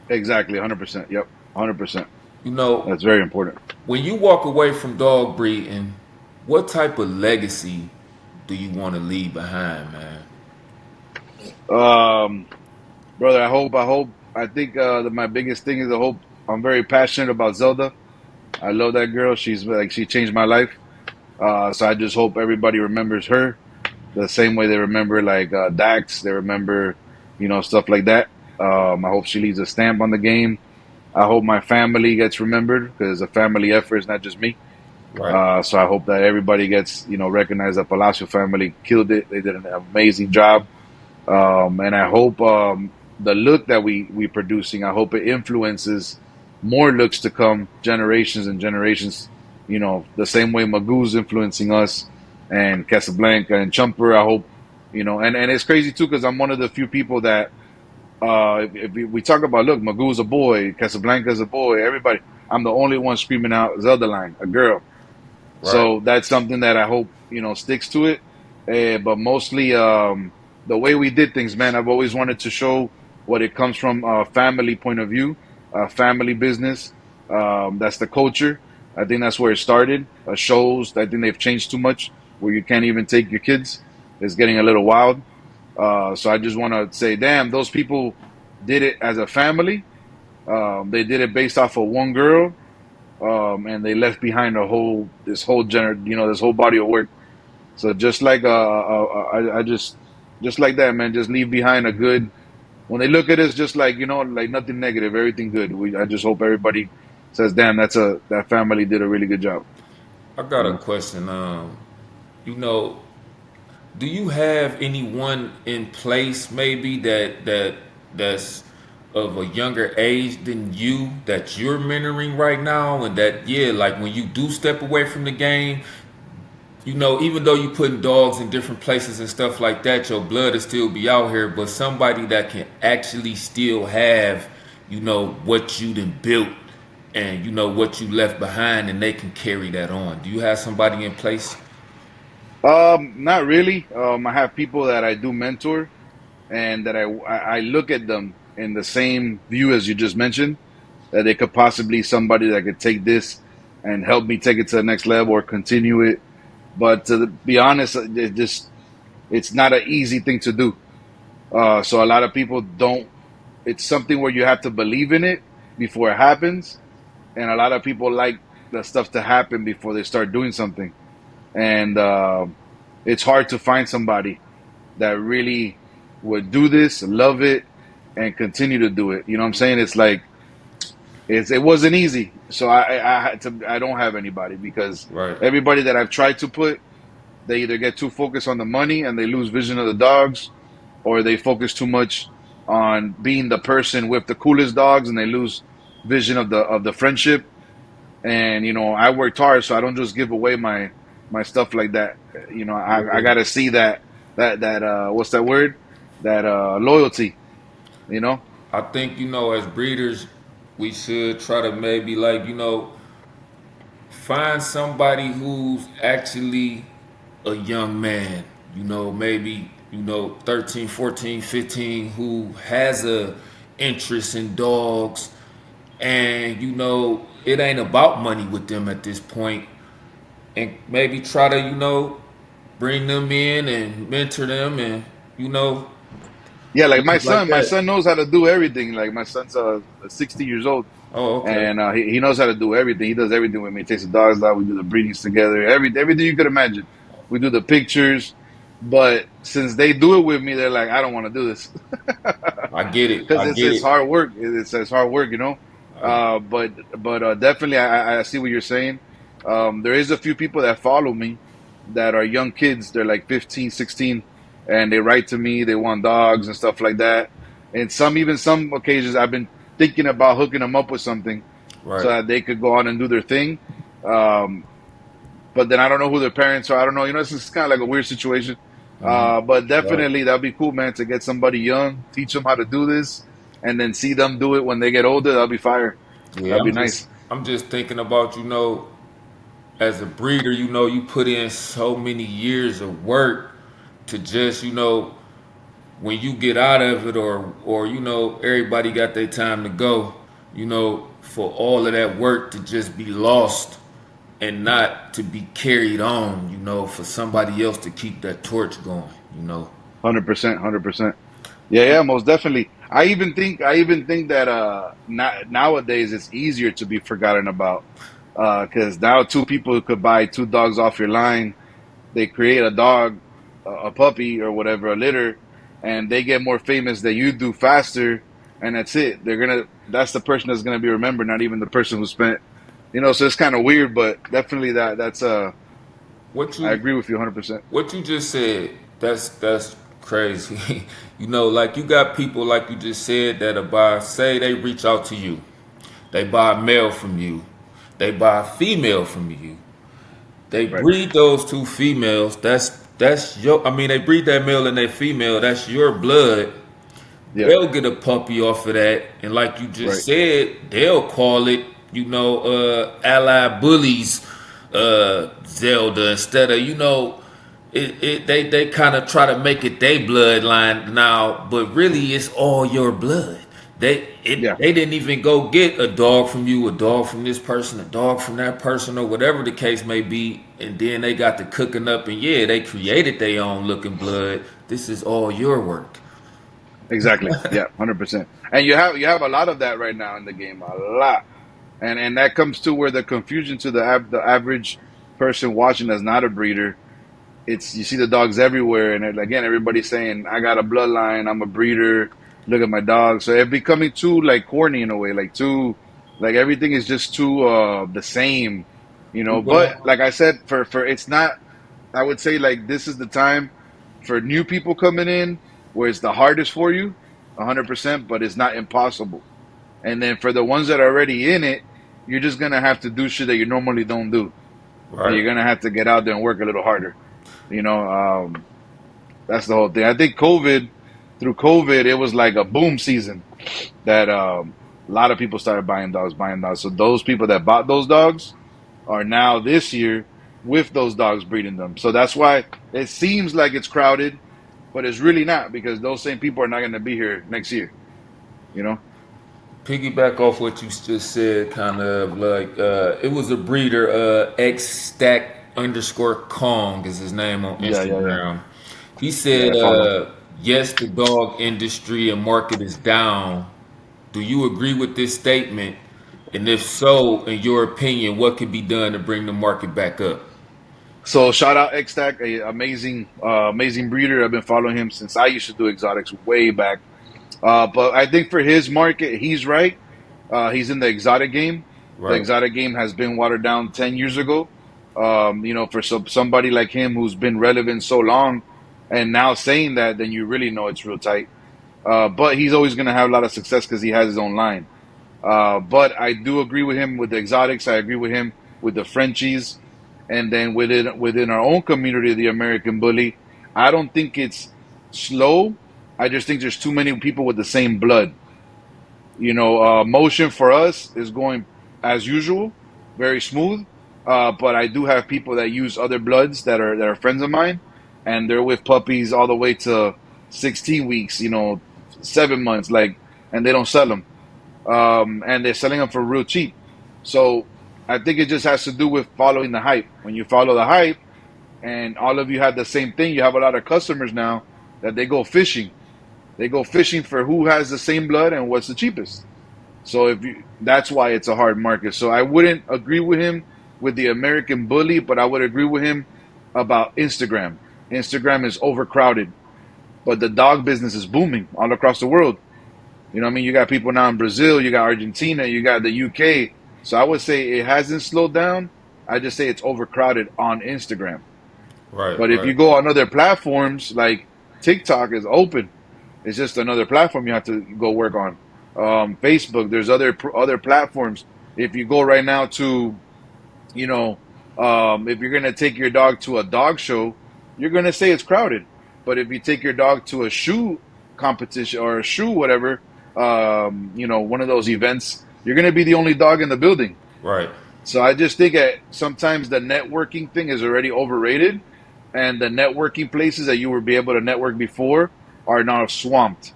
Speaker 2: Exactly, 100%. Yep, 100%.
Speaker 1: You know,
Speaker 2: That's very important.
Speaker 1: when you walk away from dog breeding, what type of legacy do you want to leave behind, man?
Speaker 2: Um, Brother, I think that my biggest thing is I hope I'm very passionate about Zelda. I love that girl. She changed my life. So I just hope everybody remembers her. the same way they remember like Dax. They remember, stuff like that. I hope she leaves a stamp on the game. I hope my family gets remembered because a family effort is not just me.
Speaker 1: Right.
Speaker 2: So I hope that everybody gets, recognized. The Palacio family killed it. They did an amazing job. And I hope the look that we producing, I hope it influences more looks to come, generations and generations. The same way Magoo's influencing us, and Casablanca and Chumper. I hope, and it's crazy too because I'm one of the few people that if we talk about, look, Magoo's a boy, Casablanca's a boy, everybody. I'm the only one screaming out Zelda line, a girl.
Speaker 1: Right.
Speaker 2: So that's something that I hope sticks to it. But mostly the way we did things, man. I've always wanted to show what it comes from a family point of view, a family business. That's the culture. I think that's where it started. Shows, I think they've changed too much, where you can't even take your kids. It's getting a little wild. So I just want to say, damn, those people did it as a family. They did it based off of one girl, and they left behind this whole body of work. So just like I just like that, man. Just leave behind a good. When they look at us, just like like nothing negative, everything good. I just hope everybody says, "Damn, that family did a really good job."
Speaker 1: I got a question. You know, do you have anyone in place maybe that's of a younger age than you that you're mentoring right now, and that like when you do step away from the game, even though you putting dogs in different places and stuff like that, your blood will still be out here, but somebody that can actually still have, what you done built and what you left behind, and they can carry that on. Do you have somebody in place?
Speaker 2: Not really. I have people that I do mentor, and that I look at them in the same view as you just mentioned, that they could possibly somebody that could take this and help me take it to the next level or continue it. But to be honest, it's not an easy thing to do. So a lot of people don't. It's something where you have to believe in it before it happens, and a lot of people like the stuff to happen before they start doing something. And it's hard to find somebody that really would do this, love it, and continue to do it. You know what I'm saying? It's like it wasn't easy. So I don't have anybody because
Speaker 1: Right.
Speaker 2: everybody that I've tried to put, they either get too focused on the money and they lose vision of the dogs, or they focus too much on being the person with the coolest dogs and they lose vision of the friendship. And I worked hard, so I don't just give away my stuff like that. I gotta see that what's that word? That loyalty. You know.
Speaker 1: I think, as breeders, we should try to maybe, like, find somebody who's actually a young man, maybe, 13, 14, 15, who has a interest in dogs, and, it ain't about money with them at this point, and maybe try to, bring them in and mentor them, and,
Speaker 2: Yeah, like my
Speaker 1: things like
Speaker 2: son. My
Speaker 1: that.
Speaker 2: son knows how to do everything. Like my son's 60 years old,
Speaker 1: Oh, okay.
Speaker 2: and he knows how to do everything. He does everything with me. He takes the dogs out. We do the breedings together. Everything you could imagine. We do the pictures. But since they do it with me, they're like, I don't want to do this
Speaker 1: I get it.
Speaker 2: because
Speaker 1: I get
Speaker 2: it's
Speaker 1: it.
Speaker 2: hard work. It's hard work, you know.
Speaker 1: I,
Speaker 2: But definitely, I see what you're saying. There is a few people that follow me that are young kids. They're like 15, 16, and they write to me. They want dogs and stuff like that. And some occasions, I've been thinking about hooking them up with something so
Speaker 1: right.
Speaker 2: that they could go on and do their thing. Um, but then I don't know who their parents are. I don't know. This is kind of like a weird situation.
Speaker 1: Hmm.
Speaker 2: But
Speaker 1: Right.
Speaker 2: definitely that'd be cool, man, to get somebody young, teach them how to do this, and then see them do it when they get older. That'll be fire.
Speaker 1: Yeah,
Speaker 2: That'd be nice.
Speaker 1: I'm just thinking about, as a breeder, you put in so many years of work to just, when you get out of it, or everybody got their time to go, for all of that work to just be lost and not to be carried on, for somebody else to keep that torch going.
Speaker 2: 100%, 100%. Yeah, most definitely. I even think that nowadays it's easier to be forgotten about because now two people could buy two dogs off your line. They create a dog, a puppy or whatever, a litter, and they get more famous than you do faster, and that's it. That's the person that's gonna be remembered, not even the person who spent, so it's kind of weird, but definitely
Speaker 1: What
Speaker 2: I
Speaker 1: you
Speaker 2: agree with you 100%.
Speaker 1: what you just said, that's crazy. Like you got people like you just said that say they reach out to you. They buy a male from you. They buy a female from you. They
Speaker 2: Right.
Speaker 1: breed those two females. That's your. I mean, they breed that male and that female. That's your blood.
Speaker 2: Yeah.
Speaker 1: They'll get a puppy off of that, and like you just
Speaker 2: Right.
Speaker 1: said, they'll call it, Allied Bullies, Zelda instead of, they kind of try to make it their bloodline now, but really it's all your blood.
Speaker 2: Yeah.
Speaker 1: They didn't even go get a dog from you, a dog from this person, a dog from that person, or whatever the case may be, and then they got to cooking up, and yeah, they created their own looking blood. This is all your work.
Speaker 2: Exactly. Yeah. 100%. And you have a lot of that right now in the game, a lot, and that comes to where the confusion to the average person watching that's not a breeder. It's, you see the dogs everywhere, and again, everybody's saying, "I got a bloodline. I'm a breeder. Look at my dog." So it's becoming too like corny in a way, like too, like everything is just too the same, But like I said, for it's not. I would say like this is the time for new people coming in, where it's the hardest for you, 100%, but it's not impossible. And then for the ones that are already in it, you're just gonna have to do shit that you normally don't do. So
Speaker 1: Right.
Speaker 2: you're gonna have to get out there and work a little harder. You know, that's the whole thing. I think through COVID, it was like a boom season that a lot of people started buying dogs. So those people that bought those dogs are now this year with those dogs breeding them. So that's why it seems like it's crowded, but it's really not, because those same people are not going to be here next year. You know?
Speaker 1: Piggyback off what you just said, kind of like it was a breeder, X Stack underscore Kong is his name on
Speaker 2: Yeah, yeah, yeah,
Speaker 1: Instagram. He
Speaker 2: yeah.
Speaker 1: said,
Speaker 2: I follow.
Speaker 1: yes, the dog industry and market is down. Do you agree with this statement? And if so, in your opinion, what could be done to bring the market back up?
Speaker 2: So shout out X Stack, a amazing breeder. I've been following him since I used to do exotics way back. But I think for his market, he's right. He's in the exotic game. The
Speaker 1: Right.
Speaker 2: exotic game has been watered down 10 years ago. For somebody like him who's been relevant so long, and now saying that, then you really know it's real tight. But he's always going to have a lot of success because he has his own line. But I do agree with him with the exotics. I agree with him with the Frenchies. And then within our own community, the American Bully, I don't think it's slow. I just think there's too many people with the same blood. Motion for us is going as usual, very smooth. But I do have people that use other bloods that are friends of mine, and they're with puppies all the way to 16 weeks, 7 months, like, and they don't sell them, and they're selling them for real cheap. So I think it just has to do with following the hype. When you follow the hype, and all of you have the same thing, you have a lot of customers now that they go fishing. They go fishing for who has the same blood and what's the cheapest. So that's why it's a hard market. So I wouldn't agree with him with the American Bully, but I would agree with him about Instagram. Instagram is overcrowded, but the dog business is booming all across the world. You know what I mean? You got people now in Brazil, you got Argentina, you got the UK. So I would say it hasn't slowed down. I just say it's overcrowded on Instagram.
Speaker 1: Right.
Speaker 2: But if
Speaker 1: Right.
Speaker 2: you go on other platforms, like TikTok is open. It's just another platform you have to go work on. Facebook, there's other platforms. If you go right now to, you know, if you're gonna take your dog to a dog show, you're gonna say it's crowded. But if you take your dog to a shoe competition or a shoe whatever, one of those events, you're gonna be the only dog in the building.
Speaker 1: Right.
Speaker 2: So I just think that sometimes the networking thing is already overrated, and the networking places that you would be able to network before are now swamped.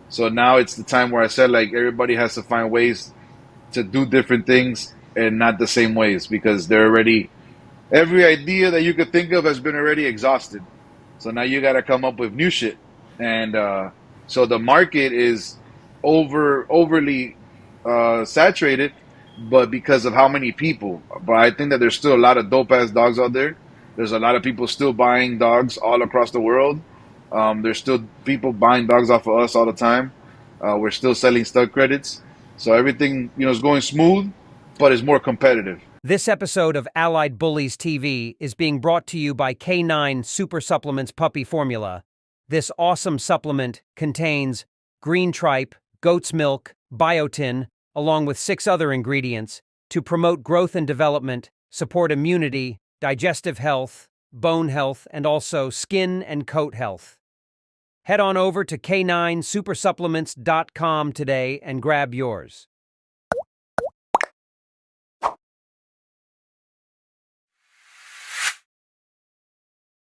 Speaker 2: So now it's the time where I said, like, everybody has to find ways to do different things and not the same ways, because they're already, every idea that you could think of has been already exhausted. So now you got to come up with new shit. And so the market is overly saturated, but because of how many people. But I think that there's still a lot of dope ass dogs out there There's a lot of people still buying dogs all across the world. There's still people buying dogs off of us all the time. We're still selling stud credits. So everything, is going smooth, but it's more competitive.
Speaker 3: This episode of Allied Bullies TV is being brought to you by K9 Super Supplements Puppy Formula. This awesome supplement contains green tripe, goat's milk, biotin, along with 6 other ingredients to promote growth and development, support immunity, digestive health, bone health, and also skin and coat health. Head on over to K9supersupplements.com today and grab yours.